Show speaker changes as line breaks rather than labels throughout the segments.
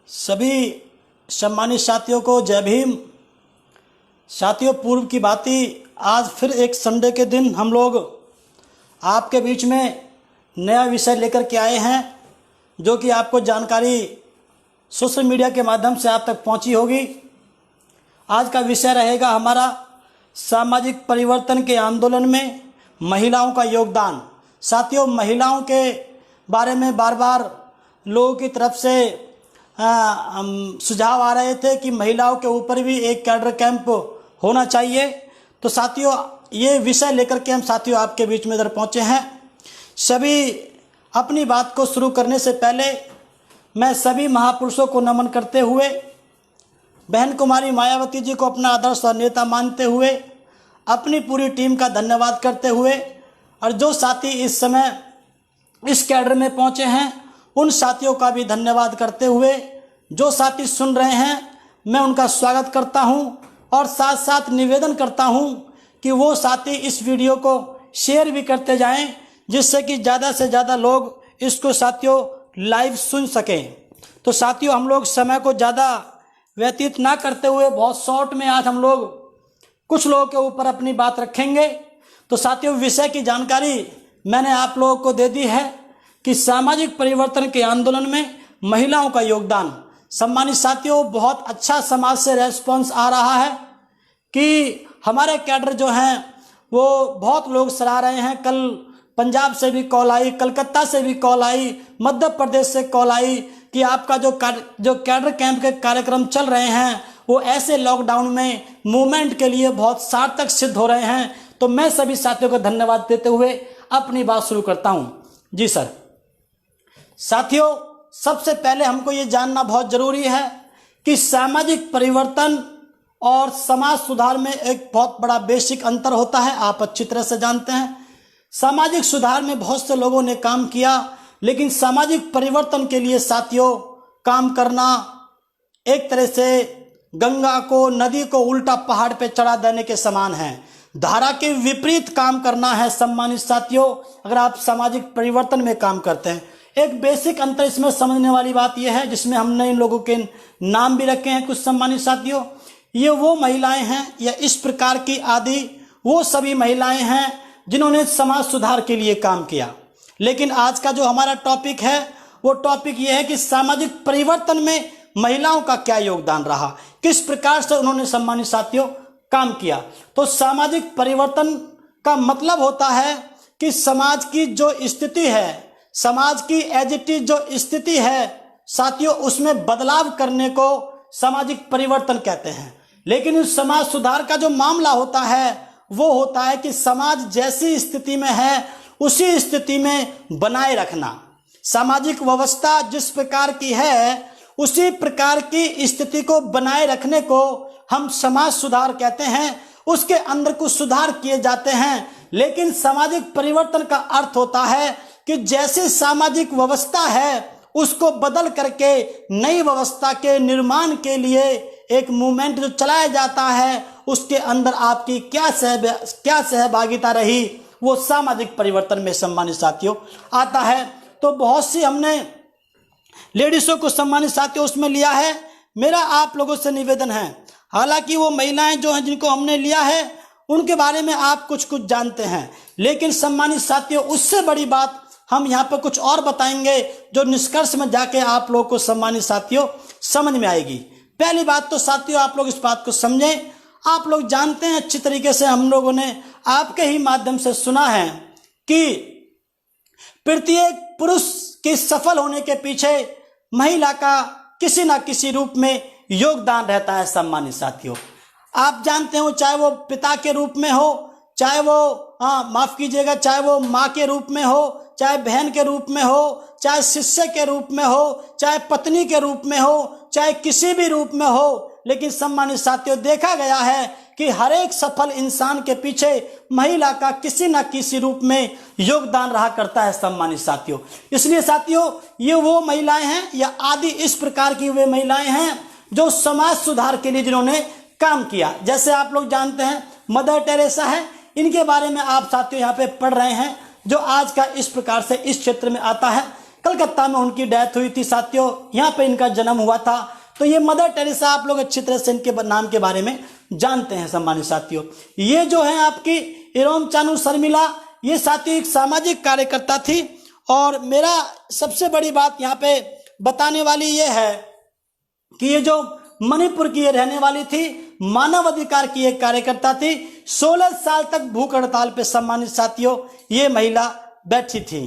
सभी सम्मानित साथियों को जय भीम। साथियों, पूर्व की भांति आज फिर एक संडे के दिन हम लोग आपके बीच में नया विषय लेकर के आए हैं, जो कि आपको जानकारी सोशल मीडिया के माध्यम से आप तक पहुंची होगी। आज का विषय रहेगा हमारा सामाजिक परिवर्तन के आंदोलन में महिलाओं का योगदान। साथियों, महिलाओं के बारे में बार बार लोगों की तरफ से सुझाव आ रहे थे कि महिलाओं के ऊपर भी एक कैडर कैंप होना चाहिए। तो साथियों, ये विषय लेकर के हम साथियों आपके बीच में इधर पहुँचे हैं। सभी अपनी बात को शुरू करने से पहले मैं सभी महापुरुषों को नमन करते हुए, बहन कुमारी मायावती जी को अपना आदर्श और नेता मानते हुए, अपनी पूरी टीम का धन्यवाद करते हुए, और जो साथी इस समय इस कैडर में पहुंचे हैं उन साथियों का भी धन्यवाद करते हुए, जो साथी सुन रहे हैं मैं उनका स्वागत करता हूं और साथ साथ निवेदन करता हूं कि वो साथी इस वीडियो को शेयर भी करते जाएं, जिससे कि ज़्यादा से ज़्यादा लोग इसको साथियों लाइव सुन सकें। तो साथियों, हम लोग समय को ज़्यादा व्यतीत ना करते हुए बहुत शॉर्ट में आज हम लोग कुछ लोगों के ऊपर अपनी बात रखेंगे। तो साथियों, विषय की जानकारी मैंने आप लोगों को दे दी है कि सामाजिक परिवर्तन के आंदोलन में महिलाओं का योगदान। सम्मानित साथियों, बहुत अच्छा समाज से रेस्पॉन्स आ रहा है कि हमारे कैडर जो हैं वो बहुत लोग सराह रहे हैं। कल पंजाब से भी कॉल आई, कलकत्ता से भी कॉल आई, मध्य प्रदेश से कॉल आई कि आपका जो कैडर कैंप के कार्यक्रम चल रहे हैं वो ऐसे लॉकडाउन में मूवमेंट के लिए बहुत सार्थक सिद्ध हो रहे हैं। तो मैं सभी साथियों को धन्यवाद देते हुए अपनी बात शुरू करता हूं। जी सर। साथियों, सबसे पहले हमको ये जानना बहुत जरूरी है कि सामाजिक परिवर्तन और समाज सुधार में एक बहुत बड़ा बेसिक अंतर होता है। आप अच्छी तरह से जानते हैं, सामाजिक सुधार में बहुत से लोगों ने काम किया, लेकिन सामाजिक परिवर्तन के लिए साथियों काम करना एक तरह से गंगा को, नदी को उल्टा पहाड़ पे चढ़ा देने के समान है। धारा के विपरीत काम करना है। सम्मानित साथियों, अगर आप सामाजिक परिवर्तन में काम करते हैं, एक बेसिक अंतर इसमें समझने वाली बात यह है, जिसमें हमने इन लोगों के नाम भी रखे हैं कुछ। सम्मानित साथियों, ये वो महिलाएं हैं या इस प्रकार की आदि वो सभी महिलाएं हैं जिन्होंने समाज सुधार के लिए काम किया। लेकिन आज का जो हमारा टॉपिक है वो टॉपिक ये है कि सामाजिक परिवर्तन में महिलाओं का क्या योगदान रहा, किस प्रकार से उन्होंने सम्मानित साथियों काम किया। तो सामाजिक परिवर्तन का मतलब होता है कि समाज की जो स्थिति है, समाज की एज इट इज जो स्थिति है साथियों, उसमें बदलाव करने को सामाजिक परिवर्तन कहते हैं। लेकिन इस समाज सुधार का जो मामला होता है वो होता है कि समाज जैसी स्थिति में है उसी स्थिति में बनाए रखना। सामाजिक व्यवस्था जिस प्रकार की है उसी प्रकार की स्थिति को बनाए रखने को हम समाज सुधार कहते हैं। उसके अंदर कुछ सुधार किए जाते हैं, लेकिन सामाजिक परिवर्तन का अर्थ होता है कि जैसी सामाजिक व्यवस्था है उसको बदल करके नई व्यवस्था के निर्माण के लिए एक मूवमेंट जो चलाया जाता है, उसके अंदर आपकी क्या सहभागिता रही, वो सामाजिक परिवर्तन में सम्मानित साथियों आता है। तो बहुत सी हमने लेडीजों को सम्मानित साथियों उसमें लिया है। मेरा आप लोगों से निवेदन है, हालांकि वो महिलाएं जो हैं जिनको हमने लिया है उनके बारे में आप कुछ कुछ जानते हैं, लेकिन सम्मानित साथियों उससे बड़ी बात हम यहाँ पर कुछ और बताएंगे जो निष्कर्ष में जाके आप लोगों को सम्मानित साथियों समझ में आएगी। पहली बात तो साथियों, आप लोग इस बात को समझें। आप लोग जानते हैं अच्छी तरीके से, हम लोगों ने आपके ही माध्यम से सुना है कि प्रत्येक पुरुष के सफल होने के पीछे महिला का किसी ना किसी रूप में योगदान रहता है। सम्मानित साथियों, आप जानते हो, चाहे वो पिता के रूप में हो, चाहे वो माफ कीजिएगा, चाहे वो माँ के रूप में हो, चाहे बहन के रूप में हो, चाहे शिष्य के रूप में हो, चाहे पत्नी के रूप में हो, चाहे किसी भी रूप में हो, लेकिन सम्मानित साथियों देखा गया है कि हर एक सफल इंसान के पीछे महिला का किसी न किसी रूप में योगदान रहा करता है। सम्मानित साथियों, इसलिए साथियों ये वो महिलाएं हैं या आदि इस प्रकार की वे महिलाएं हैं जो समाज सुधार के लिए जिन्होंने काम किया। जैसे आप लोग जानते हैं मदर टेरेसा है, इनके बारे में आप साथियों यहाँ पे पढ़ रहे हैं, जो आज का इस प्रकार से इस क्षेत्र में आता है कलकत्ता में उनकी डेथ हुई थी साथियों, यहाँ पे इनका जन्म हुआ था। तो ये मदर टेरेसा आप लोग अच्छी तरह से इनके नाम के बारे में जानते हैं सम्मानित साथियों। ये जो है आपकी इरोम चानू शर्मिला, ये साथियों एक सामाजिक कार्यकर्ता थी। और मेरा सबसे बड़ी बात यहाँ पे बताने वाली ये है कि ये जो मणिपुर की ये रहने वाली थी, मानव अधिकार की एक कार्यकर्ता थी। 16 साल तक भूख हड़ताल पे सम्मानित साथियों ये महिला बैठी थी।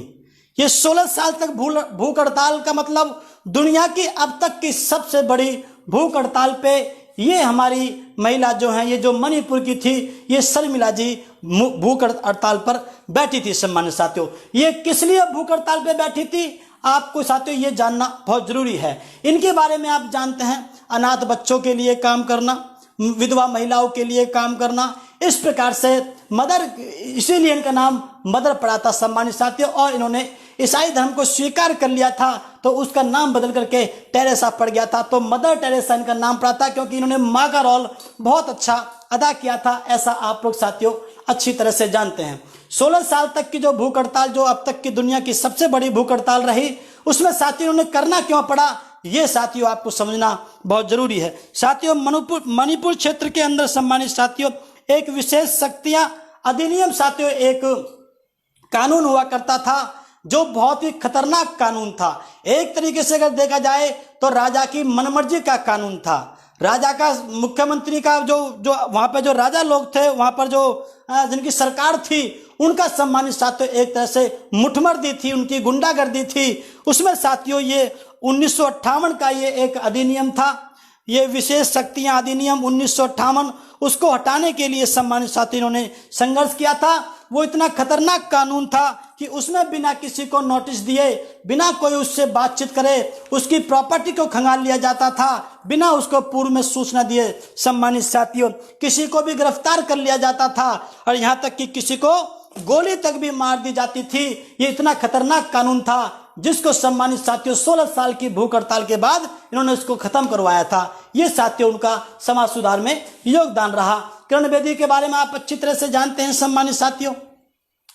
ये 16 साल तक भूख हड़ताल का मतलब दुनिया की अब तक की सबसे बड़ी भूख हड़ताल पे ये हमारी महिला जो है, ये जो मणिपुर की थी, ये शर्मिला जी भूख हड़ताल पर बैठी थी सम्मानित साथियों। ये किस लिए भूख हड़ताल पे बैठी थी आपको साथियों ये जानना बहुत जरूरी है। इनके बारे में आप जानते हैं, अनाथ बच्चों के लिए काम करना, विधवा महिलाओं के लिए काम करना, इस प्रकार से मदर, इसीलिए इनका नाम मदर पड़ा था सम्मानित साथियों। और इन्होंने ईसाई धर्म को स्वीकार कर लिया था तो उसका नाम बदल करके टेरेसा पड़ गया था। तो मदर टेरेसा इनका नाम पड़ा था क्योंकि इन्होंने माँ का रोल बहुत अच्छा अदा किया था, ऐसा आप लोग साथियों अच्छी तरह से जानते हैं। 16 साल तक की जो भूख हड़ताल, जो अब तक की दुनिया की सबसे बड़ी भूख हड़ताल रही, उसमें साथियों उन्हें करना क्यों पड़ा, ये साथियों आपको समझना बहुत जरूरी है। साथियों मणिपुर क्षेत्र के अंदर सम्मानित साथियों एक विशेष शक्तियां अधिनियम साथियों एक कानून हुआ करता था जो बहुत ही खतरनाक कानून था। एक तरीके से अगर देखा जाए तो राजा की मनमर्जी का कानून था। राजा का, मुख्यमंत्री का, जो वहां पे जो राजा लोग थे, वहां पर जो जिनकी सरकार थी, उनका सम्मानित साथियों एक तरह से मुठमर्दी थी, उनकी गुंडागर्दी थी। उसमें साथियों ये 1958 का ये एक अधिनियम था, ये विशेष शक्तियां अधिनियम 1958, उसको हटाने के लिए सम्मानित साथियों ने संघर्ष किया था। वो इतना खतरनाक कानून था कि उसमें बिना किसी को नोटिस दिए, बिना कोई उससे बातचीत करे, उसकी प्रॉपर्टी को खंगाल लिया जाता था, बिना उसको पूर्व में सूचना दिए सम्मानित साथियों किसी को भी गिरफ्तार कर लिया जाता था, और यहाँ तक कि किसी को गोली तक भी मार दी जाती थी। ये इतना खतरनाक कानून था जिसको सम्मानित साथियों 16 साल की भूख हड़ताल के बाद इन्होंने इसको खत्म करवाया था। ये साथियों उनका समाज सुधार में योगदान रहा। किरण बेदी के बारे में आप अच्छी तरह से जानते हैं सम्मानित साथियों।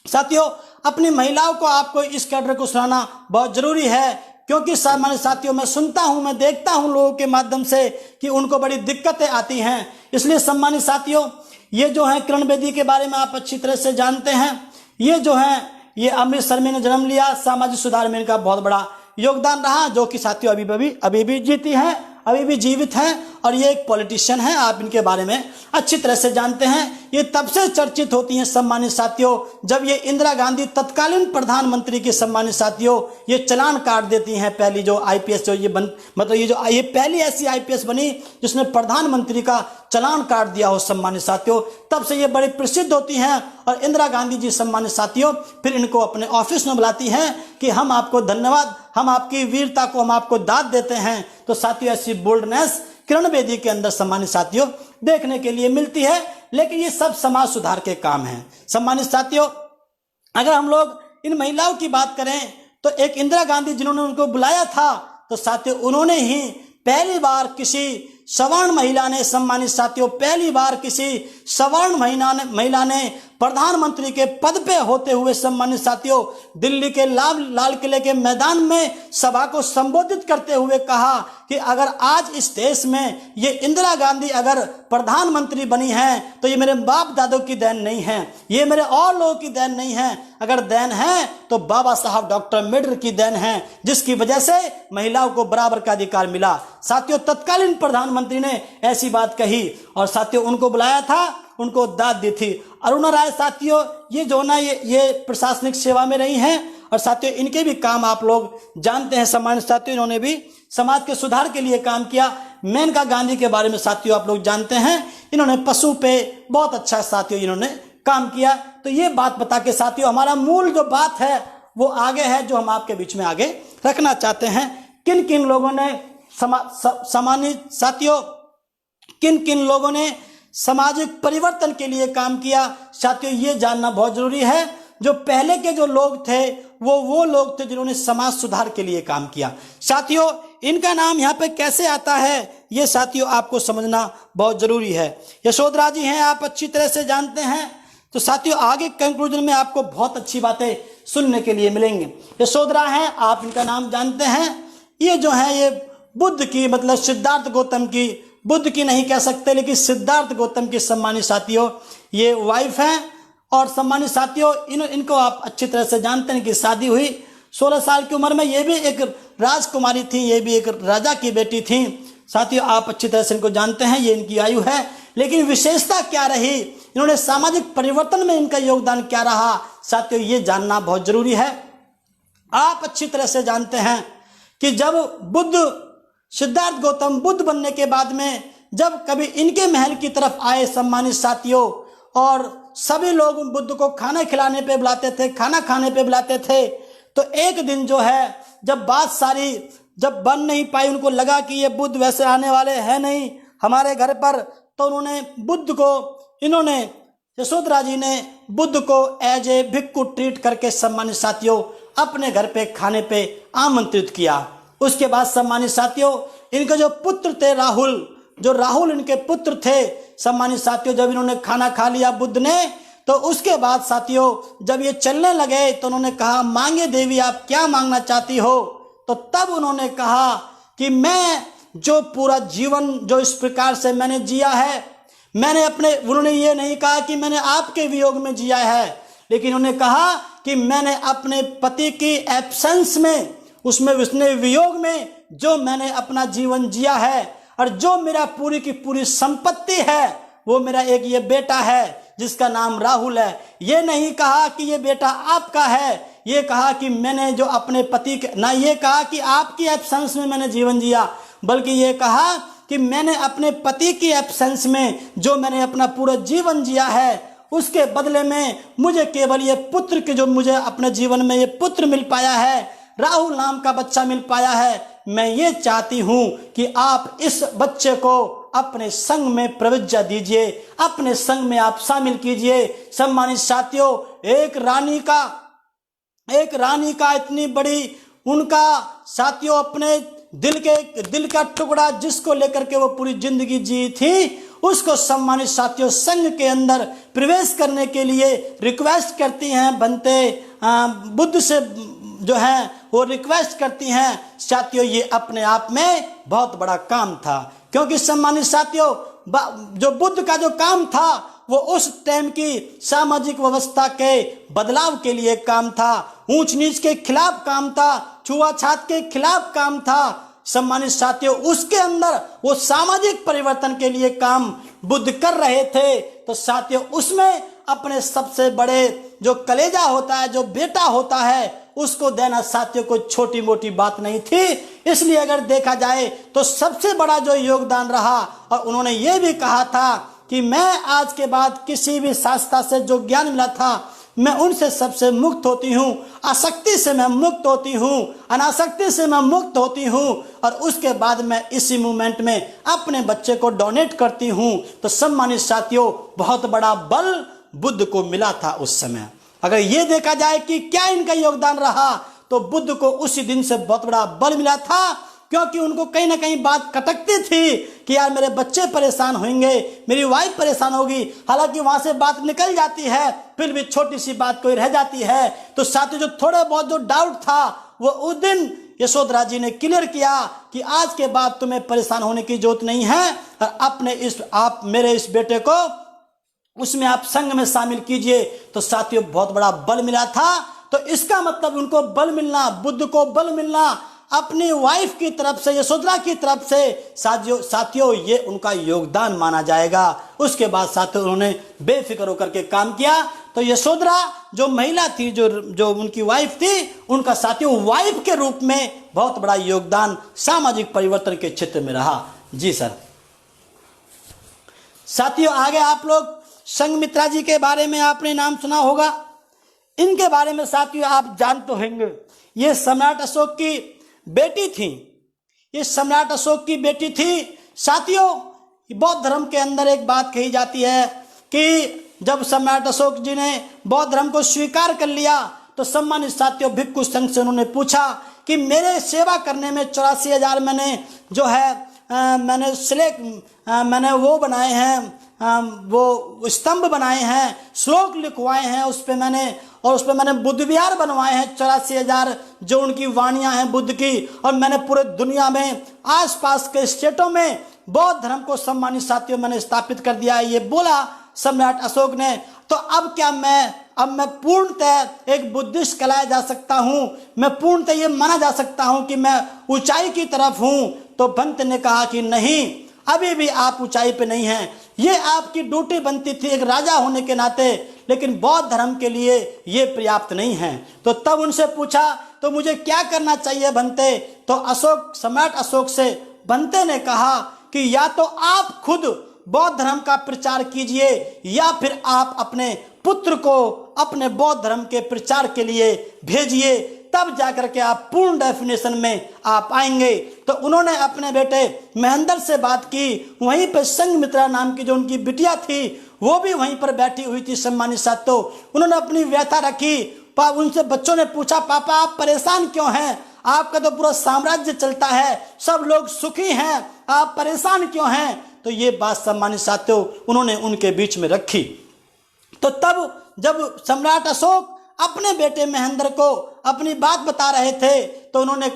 साथियों अपनी महिलाओं को आपको इस कैडर को सुनाना बहुत जरूरी है, क्योंकि सम्मानित साथियों मैं सुनता हूं, मैं देखता हूं लोगों के माध्यम से कि उनको बड़ी दिक्कतें आती हैं। इसलिए सम्मानित साथियों ये जो है किरण बेदी के बारे में आप अच्छी तरह से जानते हैं। ये जो है ये अमृतसर में जन्म लिया, सामाजिक सुधार में इनका बहुत बड़ा योगदान रहा, जो कि साथियों अभी भी जीती हैं, अभी भी जीवित हैं, और ये एक पॉलिटिशियन है। आप इनके बारे में अच्छी तरह से जानते हैं। ये तब से चर्चित होती हैं सम्मानित साथियों जब ये इंदिरा गांधी तत्कालीन प्रधानमंत्री के सम्मानित साथियों ये चलान काट देती हैं। पहली जो आईपीएस जो ये पहली ऐसी आईपीएस बनी जिसने प्रधानमंत्री का चलान काट दिया हो सम्मानित साथियों, तब से ये बड़ी प्रसिद्ध होती हैं। और इंदिरा गांधी जी सम्मानित साथियों फिर इनको अपने ऑफिस में बुलाती हैं कि हम आपको धन्यवाद, हम आपकी वीरता को हम आपको दाद देते हैं। तो साथियों ऐसी बोल्डनेस किरण बेदी के अंदर सम्मानित साथियों देखने के लिए मिलती है। लेकिन ये सब समाज सुधार के काम हैं सम्मानित साथियों। अगर हम लोग इन महिलाओं की बात करें तो एक इंदिरा गांधी जिन्होंने उनको बुलाया था, तो साथियों उन्होंने ही पहली बार किसी सवर्ण महिला ने सम्मानित साथियों पहली बार किसी सवर्ण महिला ने प्रधानमंत्री के पद पे होते हुए सम्मानित साथियों दिल्ली के लाल किले के मैदान में सभा को संबोधित करते हुए कहा कि अगर आज इस देश में ये इंदिरा गांधी अगर प्रधानमंत्री बनी है तो ये मेरे बाप दादों की देन नहीं है, ये मेरे और लोगों की देन नहीं है, अगर देन है तो बाबा साहब डॉक्टर अम्बेडकर की देन है, जिसकी वजह से महिलाओं को बराबर का अधिकार मिला। साथियों तत्कालीन प्रधानमंत्री ने ऐसी बात कही और साथियों उनको बुलाया था, उनको दाद दी थी। अरुणा राय साथियों ये जो ना ये प्रशासनिक सेवा में रही हैं, और साथियों इनके भी काम आप लोग जानते हैं सम्मानित साथियों, इन्होंने भी समाज के सुधार के लिए काम किया। मेनका गांधी के बारे में साथियों आप लोग जानते हैं, इन्होंने पशु पे बहुत अच्छा साथियों इन्होंने काम किया। तो ये बात बता के साथियों हमारा मूल जो बात है वो आगे है, जो हम आपके बीच में आगे रखना चाहते हैं। किन किन लोगों ने सम्मानित साथियों किन किन लोगों ने सामाजिक परिवर्तन के लिए काम किया, साथियों ये जानना बहुत जरूरी है। जो पहले के जो लोग थे वो लोग थे जिन्होंने समाज सुधार के लिए काम किया। साथियों इनका नाम यहाँ पे कैसे आता है ये साथियों आपको समझना बहुत जरूरी है। यशोधरा जी हैं, आप अच्छी तरह से जानते हैं। तो साथियों आगे कंक्लूजन में आपको बहुत अच्छी बातें सुनने के लिए मिलेंगे। यशोधरा हैं, आप इनका नाम जानते हैं। ये जो है ये बुद्ध की, मतलब सिद्धार्थ गौतम की, बुद्ध की नहीं कह सकते लेकिन सिद्धार्थ गौतम की सम्मानित साथियों ये वाइफ हैं। और सम्मानित साथियों इनको आप अच्छी तरह से जानते हैं कि शादी हुई 16 साल की उम्र में। ये भी एक राजकुमारी थी, ये भी एक राजा की बेटी थी। साथियों आप अच्छी तरह से इनको जानते हैं, ये इनकी आयु है। लेकिन विशेषता क्या रही, इन्होंने सामाजिक परिवर्तन में इनका योगदान क्या रहा, साथियों ये जानना बहुत जरूरी है। आप अच्छी तरह से जानते हैं कि जब सिद्धार्थ गौतम बुद्ध बनने के बाद में जब कभी इनके महल की तरफ आए सम्मानित साथियों, और सभी लोग बुद्ध को खाना खिलाने पे बुलाते थे, खाना खाने पे बुलाते थे, तो एक दिन जो है जब बात सारी जब बन नहीं पाई, उनको लगा कि ये बुद्ध वैसे आने वाले हैं नहीं हमारे घर पर, तो इन्होंने यशोधरा जी ने बुद्ध को एज ए भिक्खु ट्रीट करके सम्मानित साथियों अपने घर पे खाने पे आमंत्रित किया। उसके बाद सम्मानित साथियों इनके जो पुत्र थे राहुल इनके पुत्र थे सम्मानित साथियों, जब इन्होंने खाना खा लिया बुद्ध ने, तो उसके बाद साथियों जब ये चलने लगे तो उन्होंने कहा, मांगे देवी आप क्या मांगना चाहती हो? तो तब उन्होंने कहा कि मैं जो पूरा जीवन जो इस प्रकार से मैंने जिया है, उन्होंने ये नहीं कहा कि मैंने आपके वियोग में जिया है, लेकिन उन्होंने कहा कि मैंने अपने पति की एब्सेंस में, उसने वियोग में जो मैंने अपना जीवन जिया है, और जो मेरा पूरी की पूरी संपत्ति है वो मेरा एक ये बेटा है जिसका नाम राहुल है। ये नहीं कहा कि ये बेटा आपका है, ये कहा कि मैंने जो अपने पति के, ना ये कहा कि आपकी एब्सेंस में मैंने जीवन जिया, बल्कि ये कहा कि मैंने अपने पति की एब्सेंस में जो मैंने अपना पूरा जीवन जिया है, उसके बदले में मुझे केवल ये पुत्र के, जो मुझे अपने जीवन में ये पुत्र मिल पाया है, राहुल नाम का बच्चा मिल पाया है, मैं ये चाहती हूं कि आप इस बच्चे को अपने संग में प्रविज्ञा दीजिए, अपने संग में आप शामिल कीजिए। सम्मानित साथियों एक रानी का इतनी बड़ी उनका साथियों अपने दिल का टुकड़ा जिसको लेकर के वो पूरी जिंदगी जी थी, उसको सम्मानित साथियों संघ के अंदर प्रवेश करने के लिए रिक्वेस्ट करती हैं, बनते बुद्ध से जो है वो रिक्वेस्ट करती हैं। साथियों ये अपने आप में बहुत बड़ा काम था, क्योंकि सम्मानित साथियों जो बुद्ध का जो काम था वो उस टाइम की सामाजिक व्यवस्था के बदलाव के लिए काम था, ऊंच नीच के खिलाफ काम था, छुआछात के खिलाफ काम था। सम्मानित साथियों उसके अंदर वो सामाजिक परिवर्तन के लिए काम बुद्ध कर रहे थे। तो साथियों उसमें अपने सबसे बड़े जो कलेजा होता है, जो बेटा होता है, उसको देना साथियों कोई छोटी मोटी बात नहीं थी। इसलिए अगर देखा जाए तो सबसे बड़ा जो योगदान रहा, और उन्होंने ये भी कहा था कि मैं आज के बाद किसी भी शास्त्र से जो ज्ञान मिला था मैं उनसे सबसे मुक्त होती हूँ, आसक्ति से मैं मुक्त होती हूँ, अनासक्ति से मैं मुक्त होती हूँ, और उसके बाद मैं इसी मूवमेंट में अपने बच्चे को डोनेट करती हूँ। तो सम्मानित साथियों बहुत बड़ा बल बुद्ध को मिला था उस समय। अगर ये देखा जाए कि क्या इनका योगदान रहा, तो बुद्ध को उसी दिन से बहुत बड़ा बल मिला था, क्योंकि उनको कहीं ना कहीं बात खटकती थी कि यार मेरे बच्चे परेशान होंगे, मेरी वाइफ परेशान होगी। हालांकि वहां से बात निकल जाती है, फिर भी छोटी सी बात कोई रह जाती है। तो साथ ही जो थोड़े बहुत जो डाउट था वो उस दिन यशोधरा जी ने क्लियर किया कि आज के बाद तुम्हें परेशान होने की जरूरत नहीं है, और आप मेरे इस बेटे को उसमें आप संघ में शामिल कीजिए। तो साथियों बहुत बड़ा बल मिला था। तो इसका मतलब उनको बल मिलना, बुद्ध को बल मिलना अपनी वाइफ की तरफ से, यशोधरा की तरफ से, साथियों ये उनका योगदान माना जाएगा। उसके बाद साथियों उन्होंने बेफिक्र होकर के काम किया। तो यशोधरा जो महिला थी, जो उनकी वाइफ थी, उनका साथियों वाइफ के रूप में बहुत बड़ा योगदान सामाजिक परिवर्तन के क्षेत्र में रहा। जी सर। साथियों आगे आप लोग संघमित्रा जी के बारे में आपने नाम सुना होगा। इनके बारे में साथियों आप जानते होंगे, ये सम्राट अशोक की बेटी थी। ये सम्राट अशोक की बेटी थी। साथियों बौद्ध धर्म के अंदर एक बात कही जाती है कि जब सम्राट अशोक जी ने बौद्ध धर्म को स्वीकार कर लिया, तो सम्मानित साथियों भिक्षु संघ से उन्होंने पूछा कि मेरे सेवा करने में 84,000 मैंने जो है मैंने वो बनाए हैं वो स्तंभ बनाए हैं, श्लोक लिखवाए हैं, उस पर मैंने बुद्ध विहार बनवाए हैं 84,000 जो उनकी वाणियां हैं बुद्ध की। और मैंने पूरे दुनिया में आसपास के स्टेटों में बौद्ध धर्म को सम्मानित साथियों मैंने स्थापित कर दिया है, ये बोला सम्राट अशोक ने। तो अब क्या मैं पूर्णतः एक बुद्धिस्ट कहलाया जा सकता हूँ, मैं पूर्णतः ये माना जा सकता हूँ कि मैं ऊंचाई की तरफ हूँ? तो भंत ने कहा कि नहीं, अभी भी आप ऊंचाई पे नहीं हैं, ये आपकी ड्यूटी बनती थी एक राजा होने के नाते, लेकिन बौद्ध धर्म के लिए ये पर्याप्त नहीं है। तो तब उनसे पूछा तो मुझे क्या करना चाहिए भंते? तो सम्राट अशोक से भंते ने कहा कि या तो आप खुद बौद्ध धर्म का प्रचार कीजिए या फिर आप अपने पुत्र को अपने बौद्ध धर्म के प्रचार के लिए भेजिए, तब जाकर के आप पूर्ण डेफिनेशन में आप आएंगे। तो उन्होंने अपने बेटे महेंद्र से बात की, वहीं पर संघमित्रा नाम की जो उनकी बिटिया थी वो भी वहीं पर बैठी हुई थी सम्मानित साथियों। उन्होंने अपनी व्यथा रखी, उनसे बच्चों ने पूछा पापा आप परेशान क्यों हैं? आपका तो पूरा साम्राज्य चलता है, सब लोग सुखी हैं, आप परेशान क्यों हैं? तो ये बात सम्मानित साथियों उन्होंने उनके बीच में रखी। तो तब जब सम्राट अशोक अपने बेटे महेंद्र को अपनी बात बता रहे थे तो उन्होंने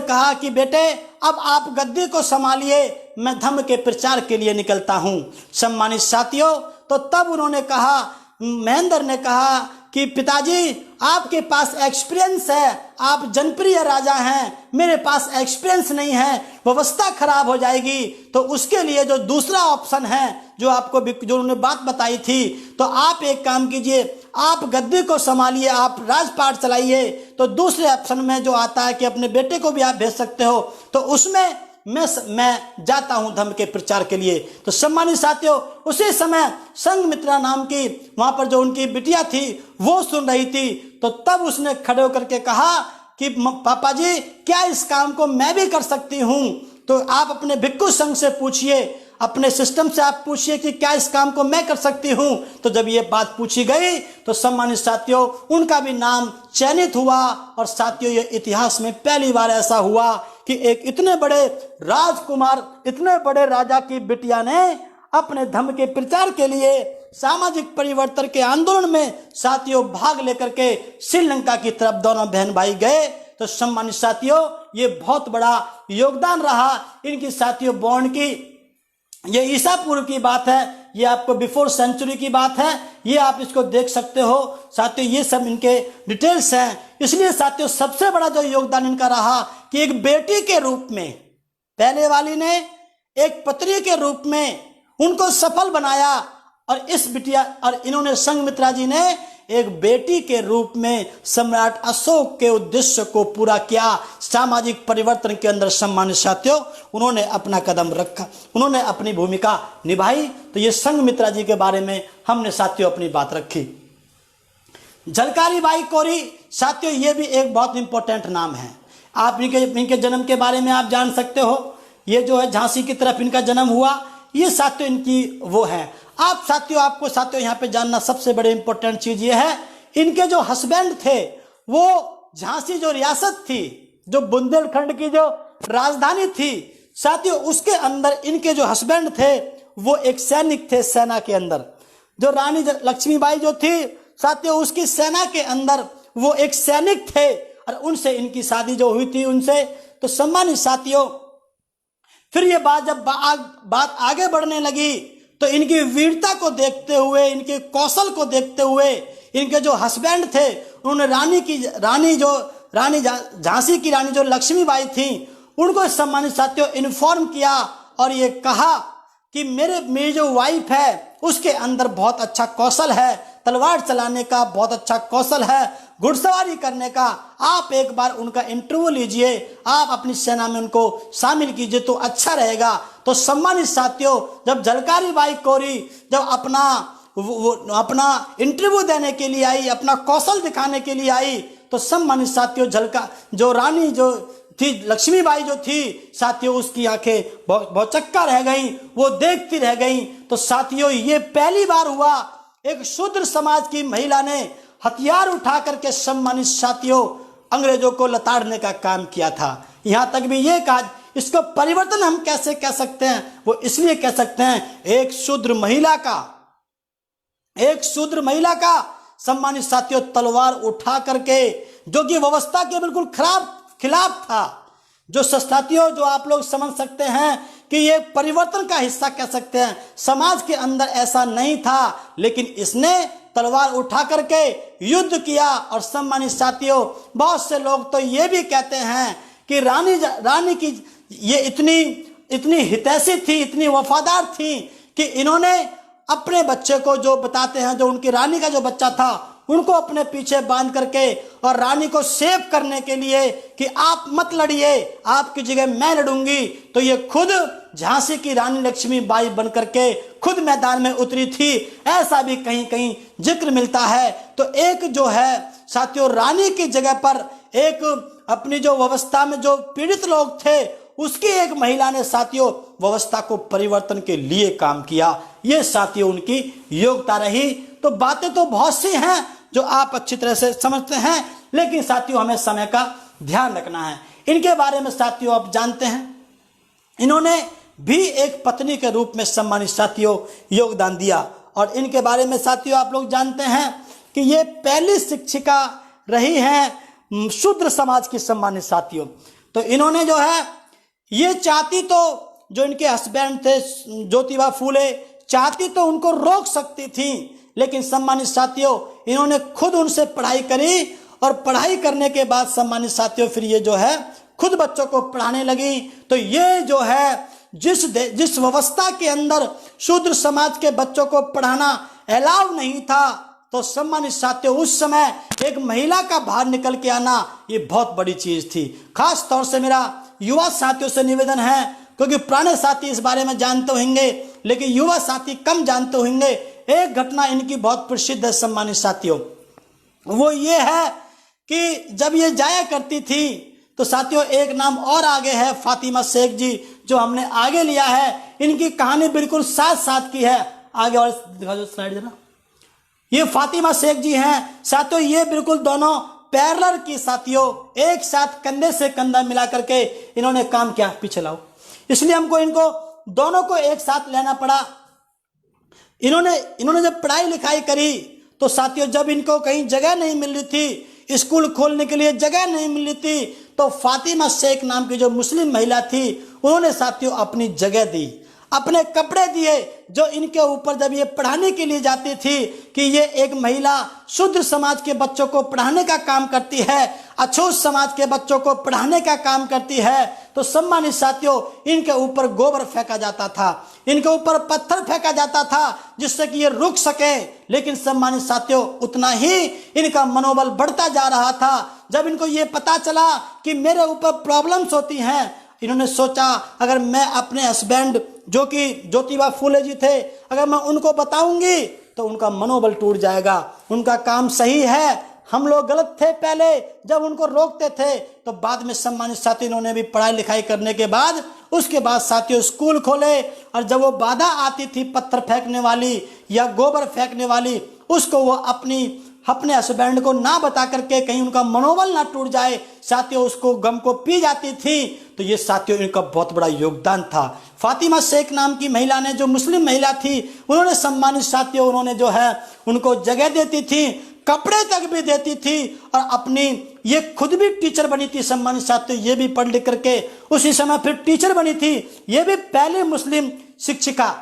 कहा कि बेटे अब आप गद्दी को संभालिए, मैं धर्म के प्रचार के लिए निकलता हूँ। सम्मानित साथियों, तो तब उन्होंने कहा, महेंद्र ने कहा कि पिताजी आपके पास एक्सपीरियंस है, आप जनप्रिय राजा हैं, मेरे पास एक्सपीरियंस नहीं है, व्यवस्था खराब हो जाएगी। तो उसके लिए जो दूसरा ऑप्शन है जो उन्होंने बात बताई थी, तो आप एक काम कीजिए, आप गद्दी को संभालिए, आप राजपाट चलाइए। तो दूसरे ऑप्शन में जो आता है कि अपने बेटे को भी आप भेज सकते हो, तो उसमें मैं जाता हूं धर्म के प्रचार के लिए। तो सम्मानित साथियों उसी समय संघमित्रा नाम की वहां पर जो उनकी बिटिया थी वो सुन रही थी। तो तब उसने खड़े होकर के कहा कि पापा जी क्या इस काम को मैं भी कर सकती हूँ? तो आप अपने भिक्षु संघ से पूछिए, अपने सिस्टम से आप पूछिए कि क्या इस काम को मैं कर सकती हूँ। तो जब ये बात पूछी गई तो सम्मानित साथियों उनका भी नाम चयनित हुआ। और साथियों ये इतिहास में पहली बार ऐसा हुआ कि एक इतने बड़े राजकुमार, इतने बड़े राजा की बिटिया ने अपने धर्म के प्रचार के लिए सामाजिक परिवर्तन के आंदोलन में साथियों भाग लेकर के श्रीलंका की तरफ दोनों बहन भाई गए। तो सम्मानित साथियों ये बहुत बड़ा योगदान रहा इनकी साथियों बॉन्ड की। ये ईसा पूर्व की बात है, ये आपको बिफोर सेंचुरी की बात है, ये आप इसको देख सकते हो साथियों, ये सब इनके डिटेल्स हैं। इसलिए साथियों सबसे बड़ा जो योगदान इनका रहा कि एक बेटी के रूप में, पहले वाली ने एक पत्री के रूप में उनको सफल बनाया और इस बिटिया और इन्होंने संघमित्रा जी ने एक बेटी के रूप में सम्राट अशोक के उद्देश्य को पूरा किया। सामाजिक परिवर्तन के अंदर सम्मानित साथियों उन्होंने अपना कदम रखा, उन्होंने अपनी भूमिका निभाई। तो ये संघमित्रा जी के बारे में हमने साथियों अपनी बात रखी। झलकारी बाई कोरी साथियों ये भी एक बहुत इंपॉर्टेंट नाम है। आप इनके जन्म के बारे में आप जान सकते हो। ये जो है झांसी की तरफ इनका जन्म हुआ, ये साथियों इनकी वो है। आपको साथियों यहाँ पे जानना सबसे बड़े इंपॉर्टेंट चीज ये है, इनके जो हस्बैंड थे वो झांसी जो रियासत थी, जो बुंदेलखंड की जो राजधानी थी साथियों, उसके अंदर इनके जो हस्बैंड थे वो एक सैनिक थे सेना के अंदर। जो रानी लक्ष्मीबाई जो थी साथियों उसकी सेना के अंदर वो एक सैनिक थे और उनसे इनकी शादी जो हुई थी उनसे। तो सम्मानित साथियों फिर ये बात जब बात आगे बढ़ने लगी तो इनकी वीरता को देखते हुए, इनके कौशल को देखते हुए, इनके जो हस्बैंड थे उन्होंने रानी झांसी की रानी जो लक्ष्मीबाई थी उनको सम्मानित साथियों इन्फॉर्म किया और ये कहा कि मेरी जो वाइफ है उसके अंदर बहुत अच्छा कौशल है, तलवार चलाने का बहुत अच्छा कौशल है, घुड़सवारी करने का, आप एक बार उनका इंटरव्यू लीजिए, आप अपनी सेना में उनको शामिल कीजिए तो अच्छा रहेगा। तो सम्मानित साथियों जब झलकारी बाई कोरी जब अपना इंटरव्यू देने के लिए आई, अपना कौशल दिखाने के लिए आई, तो सम्मानित साथियों जो रानी जो थी लक्ष्मीबाई जो थी साथियों उसकी आंखें बहुत चक्का रह गई, वो देखती रह गई। तो साथियों ये पहली बार हुआ एक शूद्र समाज की महिला ने हथियार उठा करके सम्मानित साथियों अंग्रेजों को लताड़ने का काम किया था। यहाँ तक भी ये कहा, इसको परिवर्तन हम कैसे कह सकते हैं? वो इसलिए कह सकते हैं एक शूद्र महिला का सम्मानित साथियों तलवार उठा करके, जो कि व्यवस्था के बिल्कुल खिलाफ था, जो साथियों जो आप लोग समझ सकते हैं कि ये परिवर्तन का हिस्सा कह सकते हैं। समाज के अंदर ऐसा नहीं था, लेकिन इसने तलवार उठा करके युद्ध किया। और सम्मानित साथियों, बहुत से लोग तो ये भी कहते हैं कि रानी की ये इतनी हितैषी थी, इतनी वफादार थी कि इन्होंने अपने बच्चे को, जो बताते हैं जो उनकी रानी का जो बच्चा था, उनको अपने पीछे बांध करके और रानी को सेव करने के लिए कि आप मत लड़िए, आपकी जगह मैं लड़ूंगी, तो ये खुद झांसी की रानी लक्ष्मीबाई बन करके खुद मैदान में उतरी थी, ऐसा भी कहीं कहीं जिक्र मिलता है। तो एक जो है साथियों रानी की जगह पर एक अपनी जो व्यवस्था में जो पीड़ित लोग थे, उसकी एक महिला ने साथियों व्यवस्था को परिवर्तन के लिए काम किया। ये साथियों उनकी योग्यता रही। तो बातें तो बहुत सी हैं जो आप अच्छी तरह से समझते हैं, लेकिन साथियों हमें समय का ध्यान रखना है। इनके बारे में साथियों आप जानते हैं, इन्होंने भी एक पत्नी के रूप में सम्मानित साथियों योगदान दिया। और इनके बारे में साथियों आप लोग जानते हैं कि ये पहली शिक्षिका रही हैं शूद्र समाज की सम्मानित साथियों। तो इन्होंने जो है ये चाहती तो, जो इनके हस्बैंड थे ज्योतिबा फूले, चाहती तो उनको रोक सकती थी, लेकिन सम्मानित साथियों इन्होंने खुद उनसे पढ़ाई करी। और पढ़ाई करने के बाद सम्मानित साथियों फिर ये जो है खुद बच्चों को पढ़ाने लगी। तो ये जो है जिस व्यवस्था के अंदर शूद्र समाज के बच्चों को पढ़ाना अलाउ नहीं था, तो सम्मानित साथियों उस समय एक महिला का बाहर निकल के आना ये बहुत बड़ी चीज थी। खास तौर से मेरा युवा साथियों से निवेदन है, क्योंकि पुराने साथी इस बारे में जानते होंगे, लेकिन युवा साथी कम जानते होंगे। एक घटना इनकी बहुत प्रसिद्ध है सम्मानित साथियों, वो ये है कि जब ये जाया करती थी, तो साथियों एक नाम और आगे है फातिमा शेख जी, जो हमने आगे लिया है। इनकी कहानी बिल्कुल साथ साथ की है। आगे और दिखा दो स्लाइड जरा। ये फातिमा शेख जी हैं साथियों, ये बिल्कुल दोनों पैरेलल की साथियों, एक साथ कंधे से कंधा मिला करके इन्होंने काम किया। पीछे लाओ। इसलिए हमको इनको दोनों को एक साथ लेना पड़ा। इन्होंने जब पढ़ाई लिखाई करी, तो साथियों जब इनको कहीं जगह नहीं मिल रही थी, स्कूल खोलने के लिए जगह नहीं मिल रही थी, तो फातिमा शेख नाम की जो मुस्लिम महिला थी, उन्होंने साथियों अपनी जगह दी, अपने कपड़े दिए, जो इनके ऊपर जब ये पढ़ाने के लिए जाती थी कि ये एक महिला शूद्र समाज के बच्चों को पढ़ाने का काम करती है, अछूत समाज के बच्चों को पढ़ाने का काम करती है, तो सम्मानित साथियों इनके ऊपर गोबर फेंका जाता था, इनके ऊपर पत्थर फेंका जाता था, जिससे कि ये रुक सके। लेकिन सम्मानित साथियों उतना ही इनका मनोबल बढ़ता जा रहा था। जब इनको ये पता चला कि मेरे ऊपर प्रॉब्लम्स होती हैं, इन्होंने सोचा अगर मैं अपने हस्बैंड जो कि ज्योतिबा फूले जी थे, अगर मैं उनको बताऊंगी तो उनका मनोबल टूट जाएगा, उनका काम सही है, हम लोग गलत थे पहले जब उनको रोकते थे। तो बाद में सम्मानित साथी इन्होंने भी पढ़ाई लिखाई करने के बाद, उसके बाद साथियों स्कूल खोले, और जब वो बाधा आती थी पत्थर फेंकने वाली या गोबर फेंकने वाली, उसको वो अपने हस्बैंड को ना बता करके कहीं उनका मनोबल ना टूट जाए, साथियों उसको गम को पी जाती थी। तो ये साथियों इनका बहुत बड़ा योगदान था। फातिमा शेख नाम की महिला ने, जो मुस्लिम महिला थी, उन्होंने सम्मानित साथियों उन्होंने जो है उनको जगह देती थी, कपड़े तक भी देती थी, और अपनी ये खुद भी टीचर बनी थी सम्मानित साथियों, ये भी पढ़ लिख करके उसी समय फिर टीचर बनी थी। ये भी पहली मुस्लिम शिक्षिका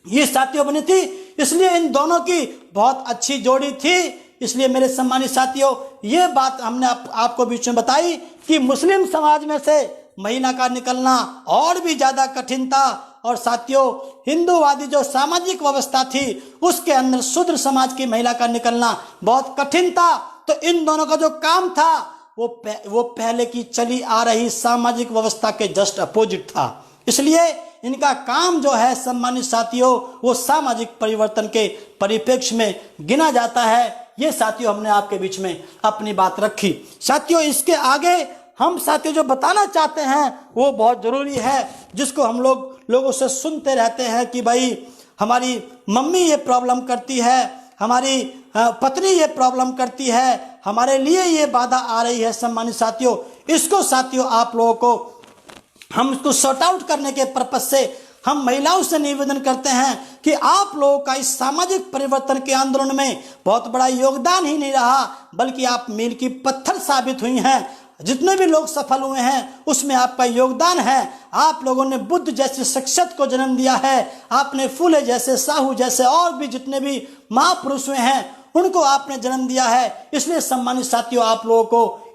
ये साथियों बनी थी। इसलिए इन दोनों की बहुत अच्छी जोड़ी थी। इसलिए मेरे सम्मानित साथियों ये बात हमने आपको बीच में बताई कि मुस्लिम समाज में से महिला का निकलना और भी ज्यादा कठिन था, और साथियों हिंदूवादी जो सामाजिक व्यवस्था थी उसके अंदर शूद्र समाज की महिला का निकलना बहुत कठिन था। तो इन दोनों का जो काम था वो पहले की चली आ रही सामाजिक व्यवस्था के जस्ट अपोजिट था। इसलिए इनका काम जो है सम्मानित साथियों वो सामाजिक परिवर्तन के परिप्रेक्ष्य में गिना जाता है। ये साथियों हमने आपके बीच में अपनी बात रखी। साथियों इसके आगे हम साथियों जो बताना चाहते हैं वो बहुत जरूरी है, जिसको हम लोगों से सुनते रहते हैं कि भाई हमारी मम्मी ये प्रॉब्लम करती है, हमारी पत्नी ये प्रॉब्लम करती है, हमारे लिए ये बाधा आ रही है। सम्मानित साथियों इसको साथियों आप लोगों को हम इसको सॉर्ट आउट करने के पर्पज से हम महिलाओं से निवेदन करते हैं कि आप लोगों का इस सामाजिक परिवर्तन के आंदोलन में बहुत बड़ा योगदान ही नहीं रहा, बल्कि आप मील की पत्थर साबित हुई हैं। जितने भी लोग सफल हुए हैं उसमें आपका योगदान है। आप लोगों ने बुद्ध जैसे शख्सियत को जन्म दिया है, आपने फूले जैसे, साहू जैसे और भी जितने भी महापुरुष हुए हैं उनको आपने जन्म दिया है। इसलिए सम्मानित साथियों, आप लोगों को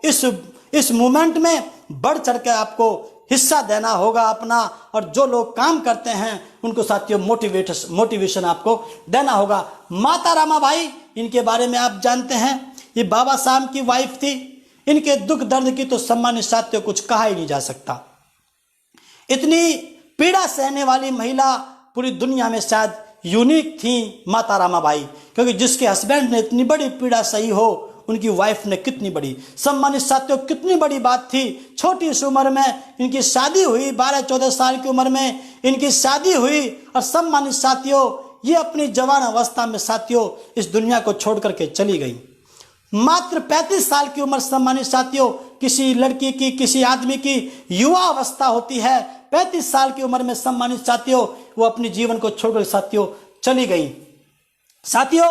इस मूवमेंट में बढ़ चढ़ के आपको हिस्सा देना होगा अपना, और जो लोग काम करते हैं उनको साथियों मोटिवेशन आपको देना होगा। माता रामाबाई, इनके बारे में आप जानते हैं, ये बाबा साहब की वाइफ थी। इनके दुख दर्द की तो सम्मानित साथियों कुछ कहा ही नहीं जा सकता। इतनी पीड़ा सहने वाली महिला पूरी दुनिया में शायद यूनिक थी माता रामाबाई, क्योंकि जिसके हस्बैंड ने इतनी बड़ी पीड़ा सही हो, उनकी वाइफ ने कितनी बड़ी, सम्मानित साथियों कितनी बड़ी बात थी। छोटी सी उम्र में इनकी शादी हुई, 12-14 साल की उम्र में इनकी शादी हुई, और सम्मानित साथियों ये अपनी जवान अवस्था में साथियों इस दुनिया को छोड़ करके चली गई। मात्र 35 साल की उम्र सम्मानित साथियों किसी लड़की की, किसी आदमी की युवा अवस्था होती है। 35 साल की उम्र में सम्मानित साथियों वो अपने जीवन को छोड़कर साथियों चली गई। साथियों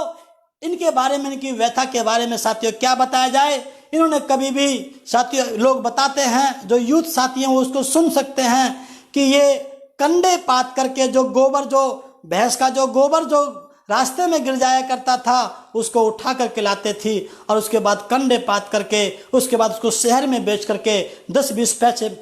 इनके बारे में, इनकी व्यथा के बारे में साथियों क्या बताया जाए। इन्होंने कभी भी, साथियों लोग बताते हैं, जो यूथ साथी हैं वो उसको सुन सकते हैं, कि ये कंडे पात करके जो गोबर, जो भैंस का जो गोबर जो रास्ते में गिर जाया करता था उसको उठा करके लाते थी, और उसके बाद कंडे पात करके उसके बाद उसको शहर में बेच करके 10-20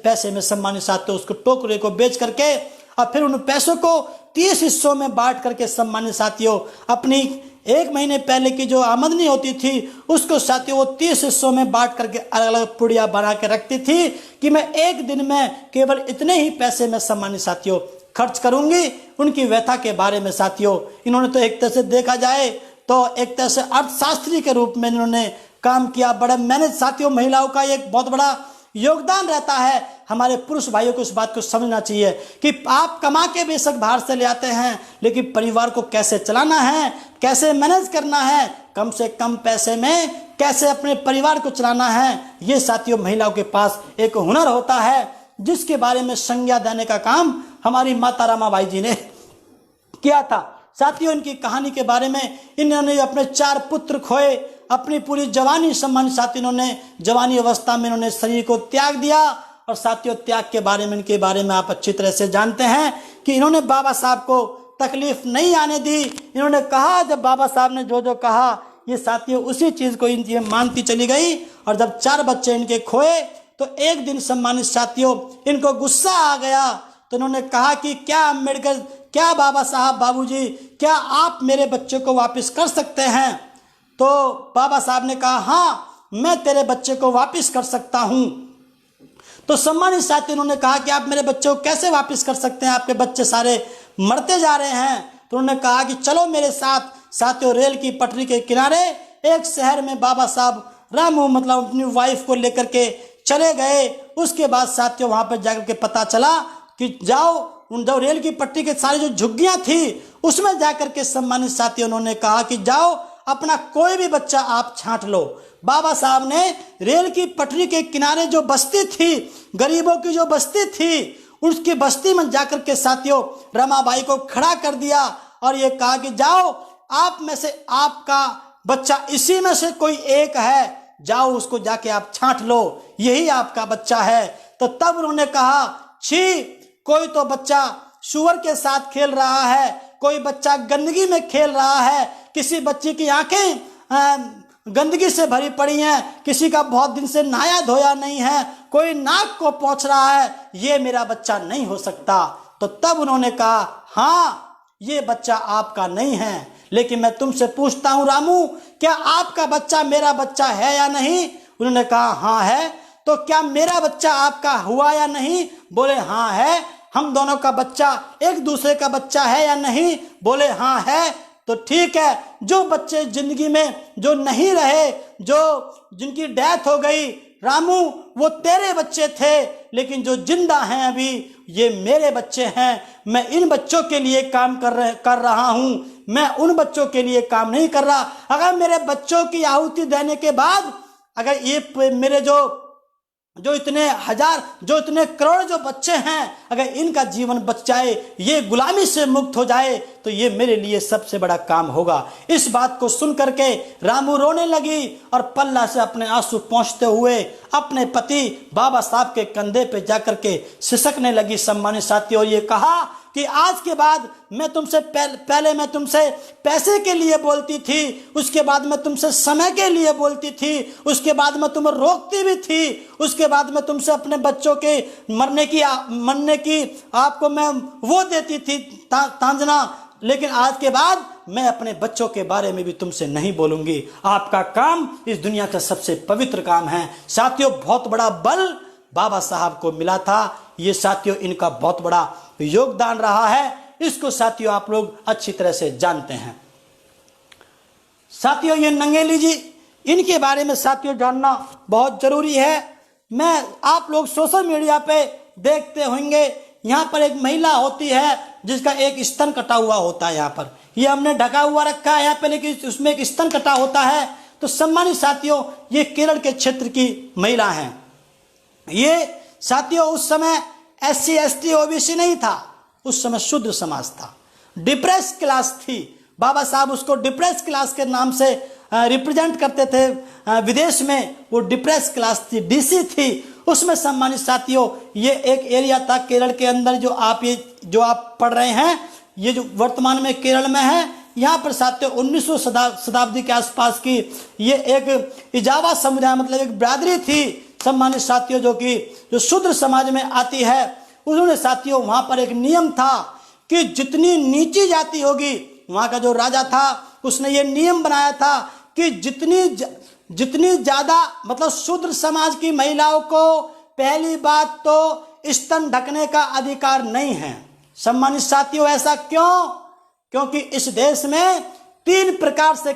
पैसे में सम्मानित साथियों उसको टोकरे को बेच करके, और फिर उन पैसों को 30 हिस्सों में बांट करके सम्मानित साथियों अपनी 1 महीने पहले की जो आमदनी होती थी उसको साथियों वो 30 हिस्सों में बांट करके अलग अलग पुड़िया बना के रखती थी कि मैं एक दिन में केवल इतने ही पैसे में सम्मानित साथियों खर्च करूंगी। उनकी व्यथा के बारे में साथियों इन्होंने तो एक तरह से देखा जाए तो एक तरह से अर्थशास्त्री के रूप में इन्होंने काम किया। बड़ा मेहनत साथियों, महिलाओं का एक बहुत बड़ा योगदान रहता है। हमारे पुरुष भाइयों को इस बात को समझना चाहिए कि आप कमा के बेशक बाहर से ले आते हैं, लेकिन परिवार को कैसे चलाना है, कैसे मैनेज करना है, कम से कम पैसे में कैसे अपने परिवार को चलाना है, ये साथियों महिलाओं के पास एक हुनर होता है, जिसके बारे में संज्ञा देने का काम हमारी माता रामाबाई जी ने किया था। साथियों इनकी कहानी के बारे में, इन्होंने अपने 4 पुत्र खोए, अपनी पूरी जवानी सम्मानित साथी इन्होंने जवानी अवस्था में इन्होंने शरीर को त्याग दिया। और साथियों त्याग के बारे में, इनके बारे में आप अच्छी तरह से जानते हैं कि इन्होंने बाबा साहब को तकलीफ नहीं आने दी। इन्होंने कहा, जब बाबा साहब ने जो जो कहा ये साथियों उसी चीज को ये मानती चली गई। और जब 4 बच्चे इनके खोए तो एक दिन सम्मानित साथियों इनको गुस्सा आ गया, तो इन्होंने कहा कि क्या अम्बेडकर, क्या बाबा साहब, बाबूजी, क्या आप मेरे बच्चे को वापस कर सकते हैं? तो बाबा साहब ने कहा हाँ मैं तेरे बच्चे को वापस कर सकता हूं। तो सम्मानित साथी इन्होंने कहा कि आप मेरे बच्चे को कैसे वापस कर सकते हैं, आपके बच्चे सारे मरते जा रहे हैं। तो उन्होंने कहा कि चलो मेरे साथ। साथियों रेल की पटरी के किनारे एक शहर में बाबा साहब रामू मतलब अपनी वाइफ को लेकर के चले गए। उसके बाद साथियों वहां पर जाकर के पता चला कि जाओ उन जो रेल की पटरी के सारी जो झुग्गियां थी उसमें जाकर के सम्मानित साथी उन्होंने कहा कि जाओ अपना कोई भी बच्चा आप छांट लो। बाबा साहब ने रेल की पटरी के किनारे जो बस्ती थी, गरीबों की जो बस्ती थी, उसकी बस्ती में जाकर के साथियों रमाबाई को खड़ा कर दिया और ये कहा कि जाओ आप में से आपका बच्चा इसी में से कोई एक है, जाओ उसको जाके आप छांट लो, यही आपका बच्चा है। तो तब उन्होंने कहा छी, कोई तो बच्चा सुअर के साथ खेल रहा है, कोई बच्चा गंदगी में खेल रहा है, किसी बच्चे की आंखें गंदगी से भरी पड़ी हैं, किसी का बहुत दिन से नहाया धोया नहीं है, कोई नाक को पोंछ रहा है, ये मेरा बच्चा नहीं हो सकता। तो तब उन्होंने कहा हाँ ये बच्चा आपका नहीं है, लेकिन मैं तुमसे पूछता हूं रामू, क्या आपका बच्चा मेरा बच्चा है या नहीं? उन्होंने कहा हाँ है। तो क्या मेरा बच्चा आपका हुआ या नहीं? बोले हाँ है। हम दोनों का बच्चा एक दूसरे का बच्चा है या नहीं? बोले हाँ है। तो ठीक है, जो बच्चे जिंदगी में जो नहीं रहे, जो जिनकी डेथ हो गई रामू, वो तेरे बच्चे थे, लेकिन जो जिंदा हैं अभी ये मेरे बच्चे हैं। मैं इन बच्चों के लिए काम कर रहा हूं, मैं उन बच्चों के लिए काम नहीं कर रहा। अगर मेरे बच्चों की आहुति देने के बाद अगर ये मेरे जो जो इतने करोड़ जो बच्चे हैं, अगर इनका जीवन बच जाए, ये गुलामी से मुक्त हो जाए, तो ये मेरे लिए सबसे बड़ा काम होगा। इस बात को सुन करके रामू रोने लगी और पल्ला से अपने आंसू पोंछते हुए अपने पति बाबा साहब के कंधे पे जाकर के सिसकने लगी। सम्मानित साथियों, और ये कहा कि आज के बाद मैं तुमसे पहले मैं तुमसे पैसे के लिए बोलती थी, उसके बाद मैं तुमसे समय के लिए बोलती थी, उसके बाद मैं तुम्हें रोकती भी थी, उसके बाद मैं तुमसे अपने बच्चों के मरने की आपको मैं वो देती थी तांजना, लेकिन आज के बाद मैं अपने बच्चों के बारे में भी तुमसे नहीं बोलूंगी। आपका काम इस दुनिया का सबसे पवित्र काम है। साथियों, बहुत बड़ा बल बाबा साहब को मिला था। ये साथियों इनका बहुत बड़ा योगदान रहा है। इसको साथियों आप लोग अच्छी तरह से जानते हैं। साथियों, ये नंगेली जी, इनके बारे में साथियों जानना बहुत जरूरी है। आप लोग सोशल मीडिया पे देखते होंगे, यहाँ पर एक महिला होती है जिसका एक स्तन कटा हुआ होता है। यहाँ पर ये हमने ढका हुआ रखा है यहाँ पे, लेकिन उसमें एक स्तन कटा होता है। तो सम्मानित साथियों, ये केरल के क्षेत्र की महिला हैं। ये साथियों उस समय SC ST OBC नहीं था, उस समय शूद्र समाज था, डिप्रेस क्लास थी। बाबा साहब उसको डिप्रेस क्लास के नाम से रिप्रेजेंट करते थे। विदेश में वो डिप्रेस क्लास थी, DC थी। उसमें सम्मानित साथियों ये एक एरिया था केरल के अंदर, जो आप पढ़ रहे हैं, ये जो वर्तमान में केरल में है। यहाँ पर साथियों 19वीं शताब्दी के आसपास की ये एक इजावा समुदाय, मतलब एक बिरादरी थी सम्मानित साथियों, जो शूद्र समाज में आती है। उन्होंने साथियों वहां पर एक नियम था कि जितनी नीची जाति होगी, वहां का जो राजा था उसने ये नियम बनाया था कि जितनी ज्यादा, मतलब शूद्र समाज की महिलाओं को पहली बात तो स्तन ढकने का अधिकार नहीं है। सम्मानित साथियों, ऐसा क्यों? क्योंकि इस देश में 3 प्रकार से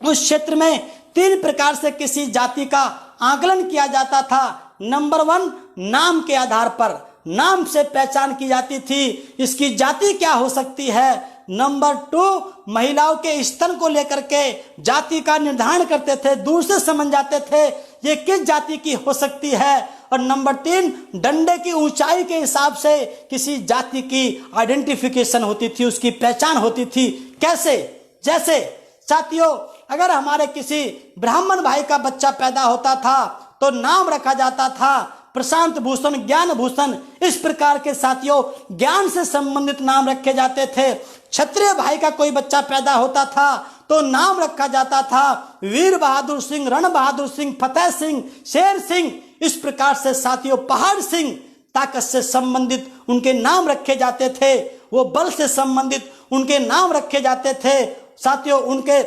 उस क्षेत्र में 3 प्रकार से किसी जाति का आकलन किया जाता था। नंबर 1, नाम के आधार पर, नाम से पहचान की जाती थी, इसकी जाति क्या हो सकती है। नंबर 2, महिलाओं के स्तन को लेकर के जाति का निर्धारण करते थे, दूर से समझ जाते थे ये किस जाति की हो सकती है। और नंबर 3, डंडे की ऊंचाई के हिसाब से किसी जाति की आइडेंटिफिकेशन होती थी, उसकी पहचान होती थी। कैसे? जैसे साथियों, अगर हमारे किसी ब्राह्मण भाई का बच्चा पैदा होता था तो नाम रखा जाता था प्रशांत भूषण, ज्ञान भूषण, इस प्रकार के साथियों ज्ञान से संबंधित नाम रखे जाते थे। क्षत्रिय भाई का कोई बच्चा पैदा होता था तो नाम रखा जाता था वीर बहादुर सिंह, रण बहादुर सिंह, फतेह सिंह, शेर सिंह, इस प्रकार से साथियों पहाड़ सिंह, ताकत से संबंधित उनके नाम रखे जाते थे। वो बल से संबंधित उनके नाम रखे जाते थे। साथियों, उनके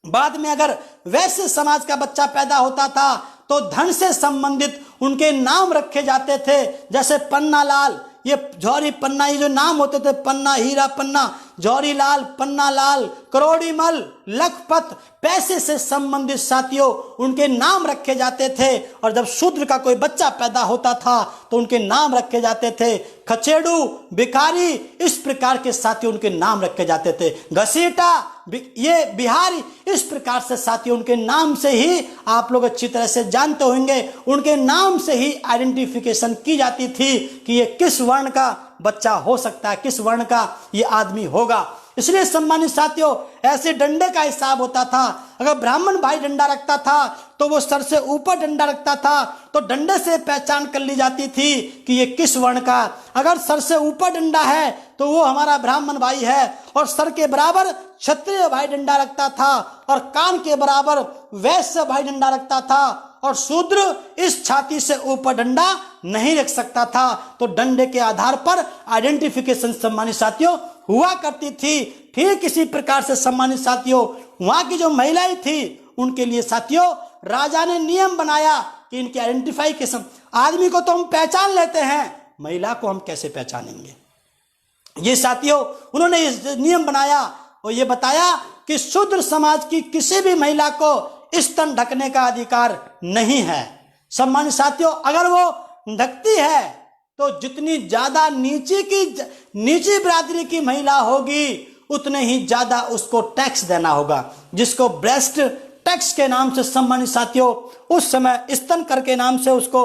बाद में अगर वैश्य समाज का बच्चा पैदा होता था तो धन से संबंधित उनके नाम रखे जाते थे। जैसे पन्ना लाल, ये जौहरी पन्ना, ये जो नाम होते थे, पन्ना, हीरा पन्ना, जौहरी लाल, पन्ना लाल, करोड़ीमल, लखपत, पैसे से संबंधित साथियों उनके नाम रखे जाते थे। और जब शूद्र का कोई बच्चा पैदा होता था तो उनके नाम रखे जाते थे खचेड़ू, भिखारी, इस प्रकार के साथियों उनके नाम रखे जाते थे। घसीटा, ये बिहारी, इस प्रकार से साथियों उनके नाम से ही, आप लोग अच्छी तरह से जानते होंगे, उनके नाम से ही आइडेंटिफिकेशन की जाती थी कि ये किस वर्ण का बच्चा हो सकता है, किस वर्ण का ये आदमी होगा। इसलिए सम्मानित साथियों ऐसे डंडे का हिसाब होता था। अगर ब्राह्मण भाई डंडा रखता था तो वो सर से ऊपर डंडा रखता था, तो डंडे से पहचान कर ली जाती थी कि ये किस वर्ण का। अगर सर से ऊपर डंडा है तो वो हमारा ब्राह्मण भाई है, और सर के बराबर क्षत्रिय भाई डंडा रखता था, और कान के बराबर वैश्य भाई डंडा रखता था, और शूद्र इस छाती से ऊपर डंडा नहीं रख सकता था। तो डंडे के आधार पर आइडेंटिफिकेशन सम्मानित साथियों हुआ करती थी। ठीक इसी प्रकार से सम्मानित साथियों वहां की जो महिलाएं थी उनके लिए साथियों राजा ने नियम बनाया कि इनकी आइडेंटिफिकेशन, आदमी को तो हम पहचान लेते हैं, महिला को हम कैसे पहचानेंगे। ये साथियों उन्होंने नियम बनाया और ये बताया कि शूद्र समाज की किसी भी महिला को स्तन ढकने का अधिकार नहीं है। सम्मानित साथियों, अगर वो ढकती है तो जितनी ज्यादा नीची बिरादरी की महिला होगी उतने ही ज्यादा उसको टैक्स देना होगा, जिसको ब्रेस्ट टैक्स के नाम से सम्मानित साथियों उस समय स्तन कर के नाम से उसको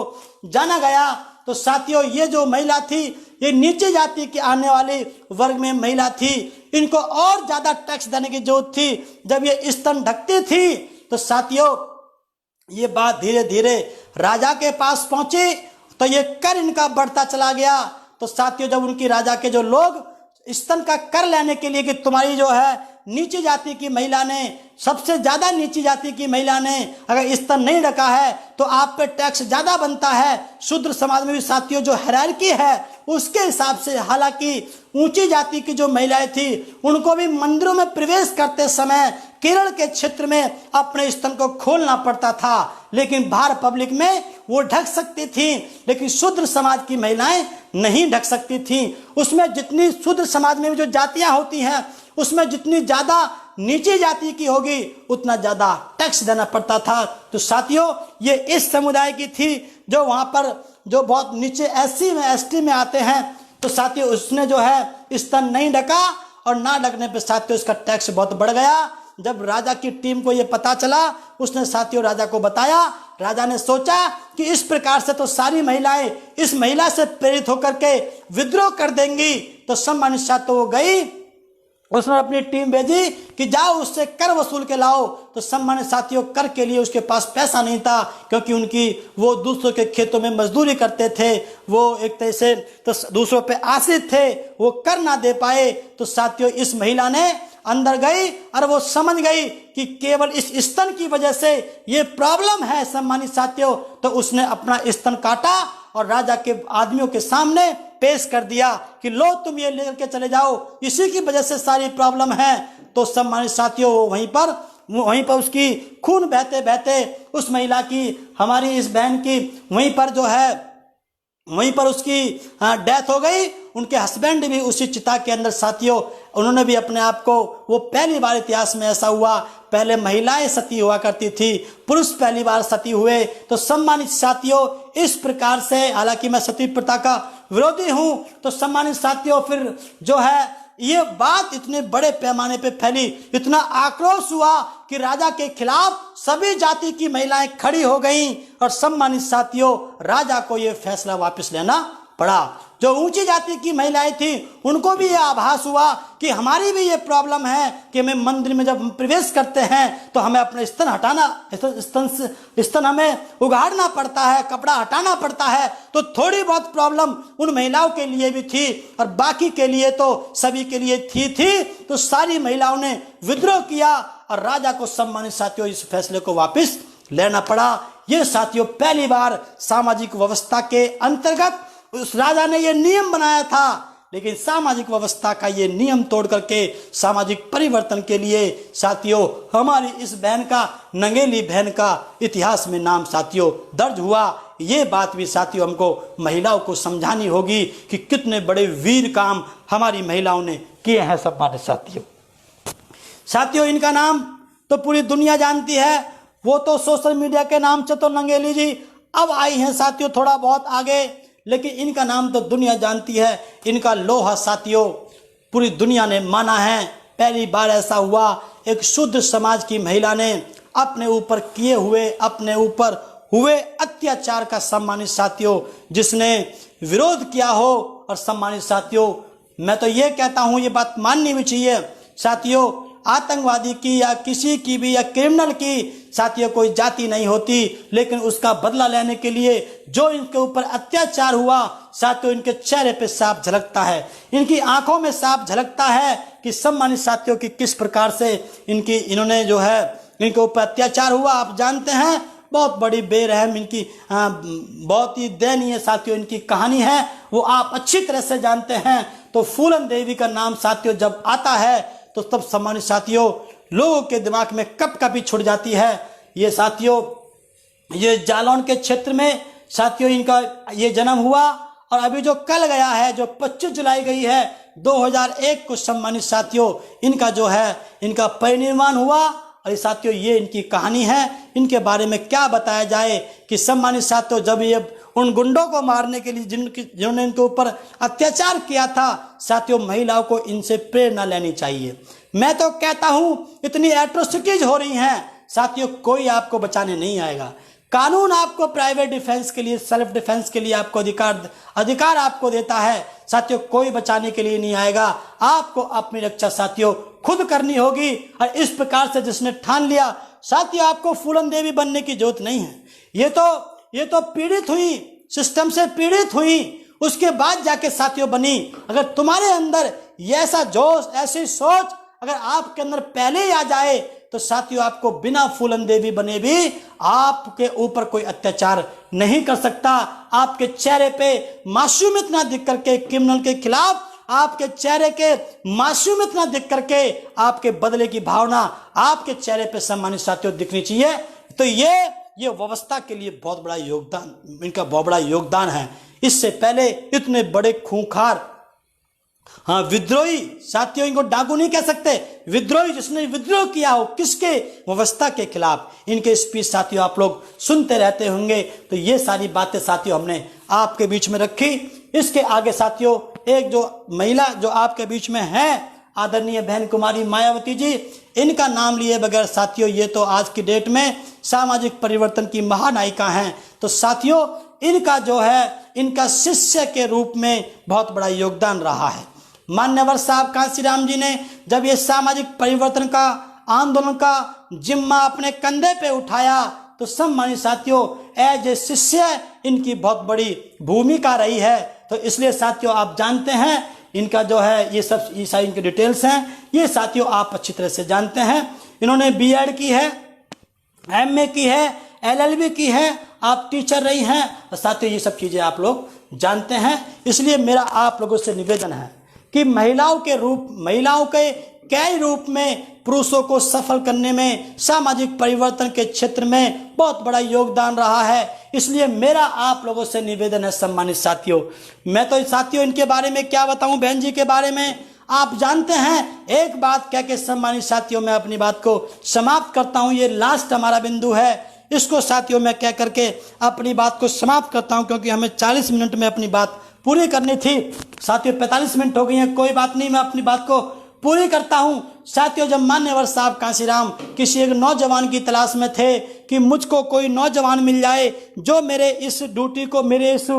जाना गया। तो साथियों ये जो महिला थी ये नीचे जाति की आने वाले वर्ग में महिला थी, इनको और ज्यादा टैक्स देने की जरूरत थी। जब ये स्तन ढकती थी तो साथियों ये बात धीरे धीरे राजा के पास पहुंची, तो ये कर इनका बढ़ता चला गया। तो साथियों जब उनकी राजा के जो लोग स्तन का कर लेने के लिए कि तुम्हारी जो है नीची जाति की महिला ने, सबसे ज्यादा नीची जाति की महिला ने अगर स्तन नहीं ढका है तो आप पे टैक्स ज्यादा बनता है। शूद्र समाज में भी साथियों जो हायरार्की है उसके हिसाब से, हालांकि ऊंची जाति की जो महिलाएं थी उनको भी मंदिरों में प्रवेश करते समय केरल के क्षेत्र में अपने स्तन को खोलना पड़ता था, लेकिन बाहर पब्लिक में वो ढक सकती थी, लेकिन शूद्र समाज की महिलाएं नहीं ढक सकती थी। उसमें जितनी शूद्र समाज में जो जातियां होती हैं उसमें जितनी ज्यादा नीची जाति की होगी उतना ज्यादा टैक्स देना पड़ता था। तो साथियों ये इस समुदाय की थी जो वहां पर जो बहुत नीचे एससी में एसटी में आते हैं। तो साथियों उसने जो है स्तन नहीं ढका और ना ढकने पे साथियों उसका टैक्स बहुत बढ़ गया। जब राजा की टीम को ये पता चला उसने साथियों राजा को बताया। राजा ने सोचा कि इस प्रकार से तो सारी महिलाएं इस महिला से प्रेरित होकर के विद्रोह कर देंगी। तो सम्मानित साथियों वो गई, उसने अपनी टीम भेजी कि जाओ उससे कर वसूल के लाओ। तो सम्मानित साथियों कर के लिए उसके पास पैसा नहीं था, क्योंकि उनकी वो दूसरों के खेतों में मजदूरी करते थे, वो एक तरह से तो दूसरों पे आश्रित थे, वो कर ना दे पाए। तो साथियों इस महिला ने अंदर गई और वो समझ गई कि केवल इस स्तन की वजह से ये प्रॉब्लम है सम्मानित साथियों। तो उसने अपना स्तन काटा और राजा के आदमियों के सामने पेश कर दिया कि लो तुम ये लेकर के चले जाओ, इसी की वजह से सारी प्रॉब्लम है। तो सम्मानित साथियों वहीं पर उसकी खून बहते बहते उस महिला की, हमारी इस बहन की वहीं पर उसकी डेथ हो गई। उनके हस्बैंड भी उसी चिता के अंदर साथियों उन्होंने भी अपने आप को, वो पहली बार इतिहास में ऐसा हुआ, पहले महिलाएं सती हुआ करती थी, पुरुष पहली बार सती हुए। तो सम्मानित साथियों इस प्रकार से, हालांकि मैं सती प्रथा का विरोधी हूं, तो सम्मानित साथियों फिर जो है ये बात इतने बड़े पैमाने पे फैली, इतना आक्रोश हुआ कि राजा के खिलाफ सभी जाति की महिलाएं खड़ी हो गईं। और सम्मानित साथियों राजा को ये फैसला वापस लेना पड़ा। जो ऊंची जाति की महिलाएं थी उनको भी ये आभास हुआ कि हमारी भी ये प्रॉब्लम है कि हमें मंदिर में जब हम प्रवेश करते हैं तो हमें अपना स्तन हटाना, स्तन हमें उगाड़ना पड़ता है, कपड़ा हटाना पड़ता है। तो थोड़ी बहुत प्रॉब्लम उन महिलाओं के लिए भी थी और बाकी के लिए तो सभी के लिए थी। तो सारी महिलाओं ने विद्रोह किया और राजा को सम्मानित साथियों इस फैसले को वापस लेना पड़ा। ये साथियों पहली बार सामाजिक व्यवस्था के अंतर्गत उस राजा ने ये नियम बनाया था, लेकिन सामाजिक व्यवस्था का ये नियम तोड़ करके सामाजिक परिवर्तन के लिए साथियों हमारी इस बहन का, नंगेली बहन का इतिहास में नाम साथियों दर्ज हुआ। ये बात भी साथियों हमको महिलाओं को समझानी होगी कि कितने बड़े वीर काम हमारी महिलाओं ने किए हैं। सम्मानित साथियों इनका नाम तो पूरी दुनिया जानती है, वो तो सोशल मीडिया के नाम से तो नंगेली जी अब आई हैं साथियों थोड़ा बहुत आगे, लेकिन इनका नाम तो दुनिया जानती है। इनका लोहा साथियों पूरी दुनिया ने माना है। पहली बार ऐसा हुआ एक शूद्र समाज की महिला ने अपने ऊपर हुए अत्याचार का सम्मानित साथियों जिसने विरोध किया हो। और सम्मानित साथियों मैं तो ये कहता हूँ ये बात माननी भी चाहिए साथियों, आतंकवादी की या किसी की भी या क्रिमिनल की साथियों कोई जाति नहीं होती, लेकिन उसका बदला लेने के लिए जो इनके ऊपर अत्याचार हुआ साथियों इनके चेहरे पे साफ झलकता है, इनकी आंखों में साफ झलकता है कि सम्मानित साथियों की किस प्रकार से इन्होंने जो है इनके ऊपर अत्याचार हुआ। आप जानते हैं बहुत बड़ी बेरहम इनकी बहुत ही दयनीय साथियों इनकी कहानी है, वो आप अच्छी तरह से जानते हैं। तो फूलन देवी का नाम साथियों जब आता है तो तब सम्मानित साथियों लोगों के दिमाग में कब कभी छुट जाती है। ये साथियों ये जालौन के क्षेत्र में साथियों इनका ये जन्म हुआ और अभी जो कल गया है जो 25 जुलाई गई है 2001 को सम्मानित साथियों इनका जो है इनका परिनिर्वाण हुआ। और साथियों ये इनकी कहानी है, इनके बारे में क्या बताया जाए कि सम्मानित साथियों जब ये उन गुंडों को मारने के लिए जिन्होंने इनके ऊपर अत्याचार किया था साथियों महिलाओं को इनसे प्रेरणा लेनी चाहिए। मैं तो कहता हूं इतनी एट्रोसिटीज हो रही हैं साथियों कोई आपको बचाने नहीं आएगा। कानून आपको प्राइवेट डिफेंस के लिए, सेल्फ डिफेंस के लिए आपको अधिकार आपको देता है। साथियों कोई बचाने के लिए नहीं आएगा, आपको अपनी रक्षा साथियों खुद करनी होगी। और इस प्रकार से जिसने ठान लिया, साथियों आपको फूलन देवी बनने की जरूरत नहीं है। ये तो पीड़ित हुई, सिस्टम से पीड़ित हुई, उसके बाद जाके साथियों बनी। अगर तुम्हारे अंदर ऐसा जोश, ऐसी सोच अगर आपके अंदर पहले ही आ जाए तो साथियों आपको बिना फूलन देवी बने भी आपके ऊपर कोई अत्याचार नहीं कर सकता। आपके चेहरे पे मासूमियत ना दिख करके क्रिमिनल के खिलाफ, आपके चेहरे के मासूमियत ना दिख करके आपके बदले की भावना आपके चेहरे पे सम्मानित साथियों दिखनी चाहिए। तो ये व्यवस्था के लिए बहुत बड़ा योगदान, इनका बहुत बड़ा योगदान है। इससे पहले इतने बड़े खूंखार, हाँ विद्रोही साथियों, इनको डाकू नहीं कह सकते, विद्रोही, जिसने विद्रोह किया हो किसके, व्यवस्था के खिलाफ, इनके स्पीच साथियों आप लोग सुनते रहते होंगे। तो ये सारी बातें साथियों हमने आपके बीच में रखी। इसके आगे साथियों एक जो महिला जो आपके बीच में है, आदरणीय बहन कुमारी मायावती जी, इनका नाम लिए बगैर साथियों ये तो आज की डेट में सामाजिक परिवर्तन की महानायिका हैं। तो साथियों इनका जो है, इनका शिष्य के रूप में बहुत बड़ा योगदान रहा है। मान्यवर साहब कांशीराम जी ने जब ये सामाजिक परिवर्तन का आंदोलन का जिम्मा अपने कंधे पे उठाया तो सम्मानित साथियों एज ए शिष्य इनकी बहुत बड़ी भूमिका रही है। तो इसलिए साथियों आप जानते हैं इनका जो है ये सब ईसाई इनके डिटेल्स हैं, ये साथियों आप अच्छी तरह से जानते हैं। इन्होंने बीएड की है, एमए की है, एलएलबी की है, आप टीचर रही हैं, और साथियों ये सब चीज़ें आप लोग जानते हैं। इसलिए मेरा आप लोगों से निवेदन है कि महिलाओं के कई रूप में पुरुषों को सफल करने में, सामाजिक परिवर्तन के क्षेत्र में बहुत बड़ा योगदान रहा है। इसलिए मेरा आप लोगों से निवेदन है सम्मानित साथियों, मैं तो साथियों इनके बारे में क्या बताऊं, बहन जी के बारे में आप जानते हैं। एक बात कह के सम्मानित साथियों मैं अपनी बात को समाप्त करता हूं, ये लास्ट हमारा बिंदु है, इसको साथियों मैं कह करके अपनी बात को समाप्त करता हूं, क्योंकि हमें 40 मिनट में अपनी बात पूरी करनी थी। साथियों 45 मिनट हो गई हैं, कोई बात नहीं, मैं अपनी बात को पूरी करता हूं। साथियों जब मान्यवर साहब कांशीराम किसी एक नौजवान की तलाश में थे कि मुझको कोई नौजवान मिल जाए जो मेरे इस ड्यूटी को, मेरे इस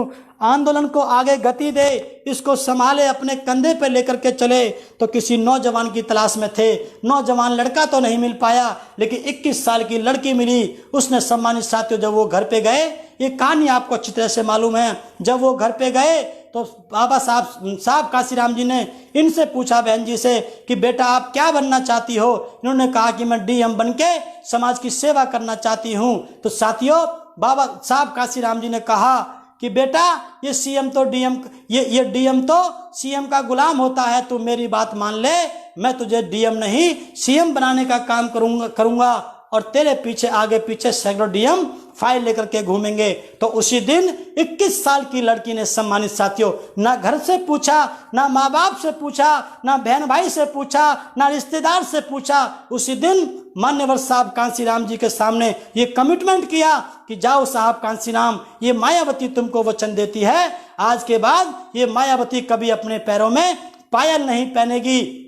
आंदोलन को आगे गति दे, इसको संभाले, अपने कंधे पे लेकर के चले, तो किसी नौजवान की तलाश में थे। नौजवान लड़का तो नहीं मिल पाया, लेकिन 21 साल की लड़की मिली। उसने सम्मानित साथियों जब वो घर पे गए, ये कहानी आपको अच्छी तरह से मालूम है, जब वो घर पे गए तो बाबा साहब कांशीराम जी ने इनसे पूछा बहन जी से कि बेटा आप क्या बनना चाहती हो। इन्होंने कहा कि मैं डीएम बन के समाज की सेवा करना चाहती हूँ। तो साथियों बाबा साहब कांशीराम जी ने कहा कि बेटा ये सीएम तो डीएम, ये डीएम तो सीएम का गुलाम होता है, तू मेरी बात मान ले, मैं तुझे डीएम नहीं सीएम बनाने का काम करूंगा और तेरे पीछे आगे पीछे सैकड़ों डीएम फाइल लेकर के घूमेंगे। तो उसी दिन 21 साल की लड़की ने सम्मानित साथियों ना घर से पूछा, ना माँ बाप से पूछा, ना बहन भाई से पूछा, ना रिश्तेदार से पूछा, उसी दिन मान्यवर साहब कांशीराम जी के सामने ये कमिटमेंट किया कि जाओ साहब कांशीराम, ये मायावती तुमको वचन देती है, आज के बाद ये मायावती कभी अपने पैरों में पायल नहीं पहनेगी,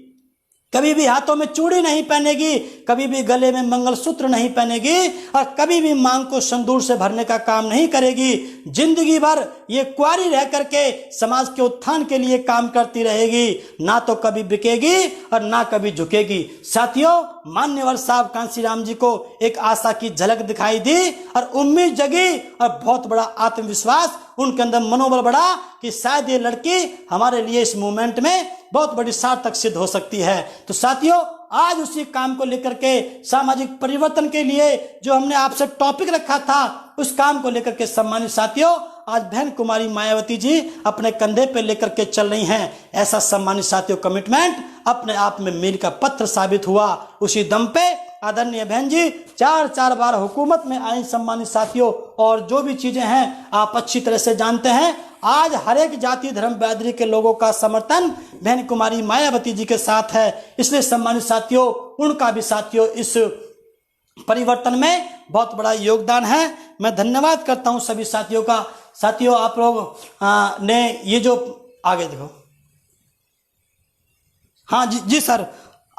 कभी भी हाथों में चूड़ी नहीं पहनेगी, कभी भी गले में मंगलसूत्र नहीं पहनेगी, और कभी भी मांग को संदूर से भरने का काम नहीं करेगी। जिंदगी भर ये कुंवारी रह करके समाज के उत्थान के लिए काम करती रहेगी, ना तो कभी बिकेगी और ना कभी झुकेगी। साथियों मान्यवर साहब कांशीराम जी को एक आशा की झलक दिखाई दी और उम्मीद जगी और बहुत बड़ा आत्मविश्वास उनके अंदर, मनोबल बढ़ा कि शायद ये लड़की हमारे लिए इस मूवमेंट में बहुत बड़ी सार्थक सिद्ध हो सकती है। तो साथियों आज उसी काम को लेकर के, सामाजिक परिवर्तन के लिए जो हमने आपसे टॉपिक रखा था, उस काम को लेकर के सम्मानित साथियों आज बहन कुमारी मायावती जी अपने कंधे पे लेकर के चल रही हैं। ऐसा सम्मानित साथियों कमिटमेंट अपने आप में मील का पत्थर साबित हुआ। उसी दम पे आदरणीय बहन जी 4 बार हुकूमत में आई सम्मानित साथियों, और जो भी चीजें हैं आप अच्छी तरह से जानते हैं। आज हर एक जाति धर्म बिरादरी के लोगों का समर्थन बहन कुमारी मायावती जी के साथ है। इसलिए सम्मानित साथियों उनका भी साथियों इस परिवर्तन में बहुत बड़ा योगदान है। मैं धन्यवाद करता हूं सभी साथियों का। साथियों आप लोग ने ये जो आगे देखो, हाँ जी सर,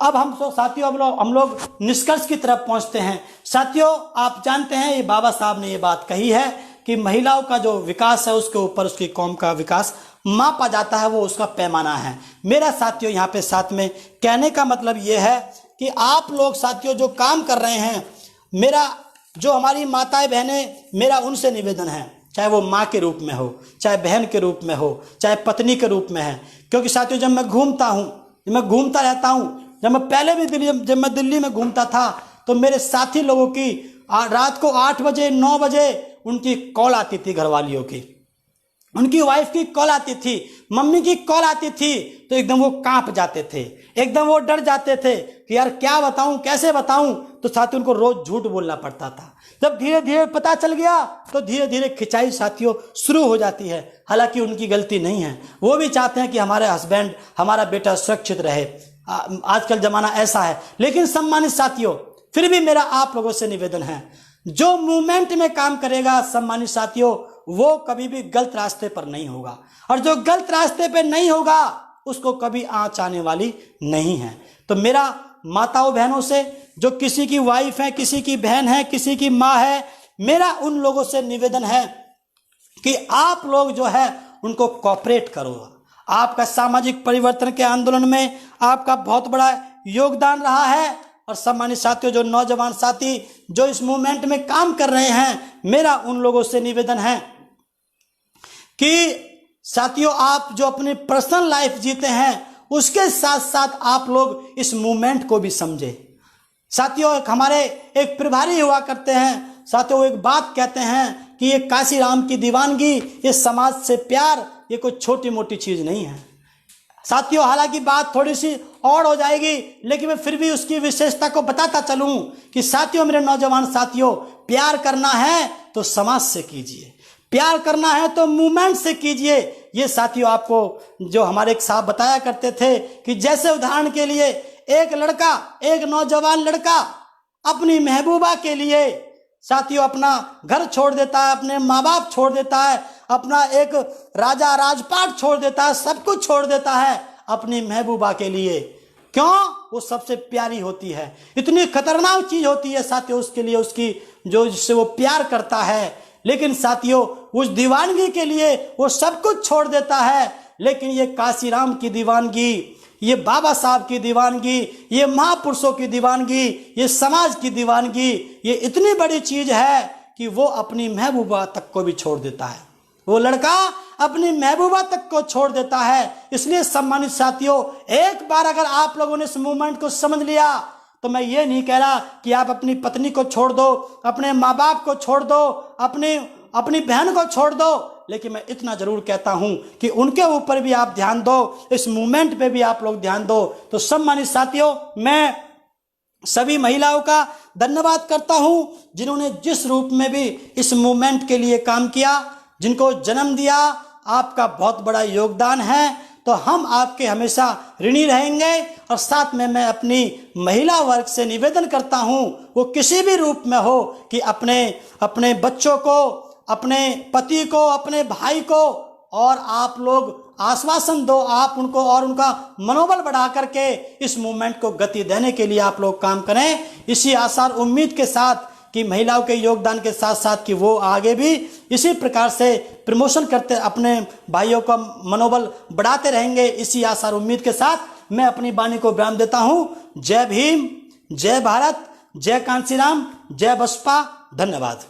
अब साथियों हम लोग निष्कर्ष की तरफ पहुंचते हैं। साथियों, आप जानते हैं ये बाबा साहब ने ये बात कही है कि महिलाओं का जो विकास है उसके ऊपर उसकी कौम का विकास मापा जाता है, वो उसका पैमाना है। मेरा साथियों यहाँ पे साथ में कहने का मतलब ये है कि आप लोग साथियों जो काम कर रहे हैं, मेरा जो हमारी माताएं बहनें, मेरा उनसे निवेदन है, चाहे वो माँ के रूप में हो, चाहे बहन के रूप में हो, चाहे पत्नी के रूप में है। क्योंकि साथियों जब मैं घूमता हूँ, मैं घूमता रहता हूँ, जब मैं पहले भी दिल्ली में घूमता था तो मेरे साथी लोगों की रात को 8 बजे 9 बजे उनकी कॉल आती थी, घरवालियों की, उनकी वाइफ की कॉल आती थी, मम्मी की कॉल आती थी, तो एकदम वो कांप जाते थे, एकदम वो डर जाते थे कि यार क्या बताऊं, कैसे बताऊं। तो साथियों उनको रोज झूठ बोलना पड़ता था। जब धीरे धीरे पता चल गया तो धीरे धीरे खिंचाई साथियों शुरू हो जाती है। हालांकि उनकी गलती नहीं है, वो भी चाहते हैं कि हमारे हस्बैंड, हमारा बेटा सुरक्षित रहे। आजकल जमाना ऐसा है। लेकिन सम्मानित साथियों, फिर भी मेरा आप लोगों से निवेदन है, जो मूवमेंट में काम करेगा सम्मानित साथियों, वो कभी भी गलत रास्ते पर नहीं होगा, और जो गलत रास्ते पे नहीं होगा उसको कभी आँच आने वाली नहीं है। तो मेरा माताओं बहनों से, जो किसी की वाइफ है, किसी की बहन है, किसी की माँ है, मेरा उन लोगों से निवेदन है कि आप लोग जो है उनको कोऑपरेट करो। आपका सामाजिक परिवर्तन के आंदोलन में आपका बहुत बड़ा योगदान रहा है। और सम्मानित साथियों, जो नौजवान साथी जो इस मूवमेंट में काम कर रहे हैं, मेरा उन लोगों से निवेदन है कि साथियों आप जो अपनी पर्सनल लाइफ जीते हैं उसके साथ साथ आप लोग इस मूवमेंट को भी समझे। साथियों हमारे एक प्रभारी हुआ करते हैं, साथियों वो एक बात कहते हैं कि ये काशीराम की दीवानगी, ये समाज से प्यार, ये कोई छोटी मोटी चीज नहीं है। साथियों हालांकि बात थोड़ी सी और हो जाएगी, लेकिन मैं फिर भी उसकी विशेषता को बताता चलूं कि साथियों, मेरे नौजवान साथियों, प्यार करना है तो समाज से कीजिए, प्यार करना है तो मूवमेंट से कीजिए। ये साथियों आपको जो हमारे एक साहब बताया करते थे कि जैसे उदाहरण के लिए एक लड़का, एक नौजवान लड़का अपनी महबूबा के लिए साथियों अपना घर छोड़ देता है, अपने माँ बाप छोड़ देता है, अपना एक राजा राजपाट छोड़ देता है, सब कुछ छोड़ देता है अपनी महबूबा के लिए। क्यों? वो सबसे प्यारी होती है, इतनी खतरनाक चीज होती है साथियों उसके लिए, उसकी जो जिससे वो प्यार करता है। लेकिन साथियों उस दीवानगी के लिए वो सब कुछ छोड़ देता है। लेकिन ये काशीराम की दीवानगी, ये बाबा साहब की दीवानगी, ये महापुरुषों की दीवानगी, ये समाज की दीवानगी, ये इतनी बड़ी चीज है कि वो अपनी महबूबा तक को भी छोड़ देता है। वो लड़का अपनी महबूबा तक को छोड़ देता है। इसलिए सम्मानित साथियों, एक बार अगर आप लोगों ने इस मूवमेंट को समझ लिया तो मैं ये नहीं कह रहा कि आप अपनी पत्नी को छोड़ दो, अपने माँ बाप को छोड़ दो, अपनी बहन को छोड़ दो, लेकिन मैं इतना जरूर कहता हूं कि उनके ऊपर भी आप ध्यान दो, इस मूवमेंट पे भी आप लोग ध्यान दो। तो सम्मानित साथियों, मैं सभी महिलाओं का धन्यवाद करता हूं जिन्होंने जिस रूप में भी इस मूवमेंट के लिए काम किया, जिनको जन्म दिया। आपका बहुत बड़ा योगदान है, तो हम आपके हमेशा ऋणी रहेंगे। और साथ में मैं अपनी महिला वर्ग से निवेदन करता हूं, वो किसी भी रूप में हो, कि अपने बच्चों को, अपने पति को, अपने भाई को, और आप लोग आश्वासन दो, आप उनको और उनका मनोबल बढ़ा करके इस मूवमेंट को गति देने के लिए आप लोग काम करें। इसी आशा और उम्मीद के साथ कि महिलाओं के योगदान के साथ साथ कि वो आगे भी इसी प्रकार से प्रमोशन करते, अपने भाइयों का मनोबल बढ़ाते रहेंगे। इसी आशा और उम्मीद के साथ मैं अपनी वाणी को विराम देता हूँ। जय भीम, जय भारत, जय कांशीराम, जय बसपा। धन्यवाद।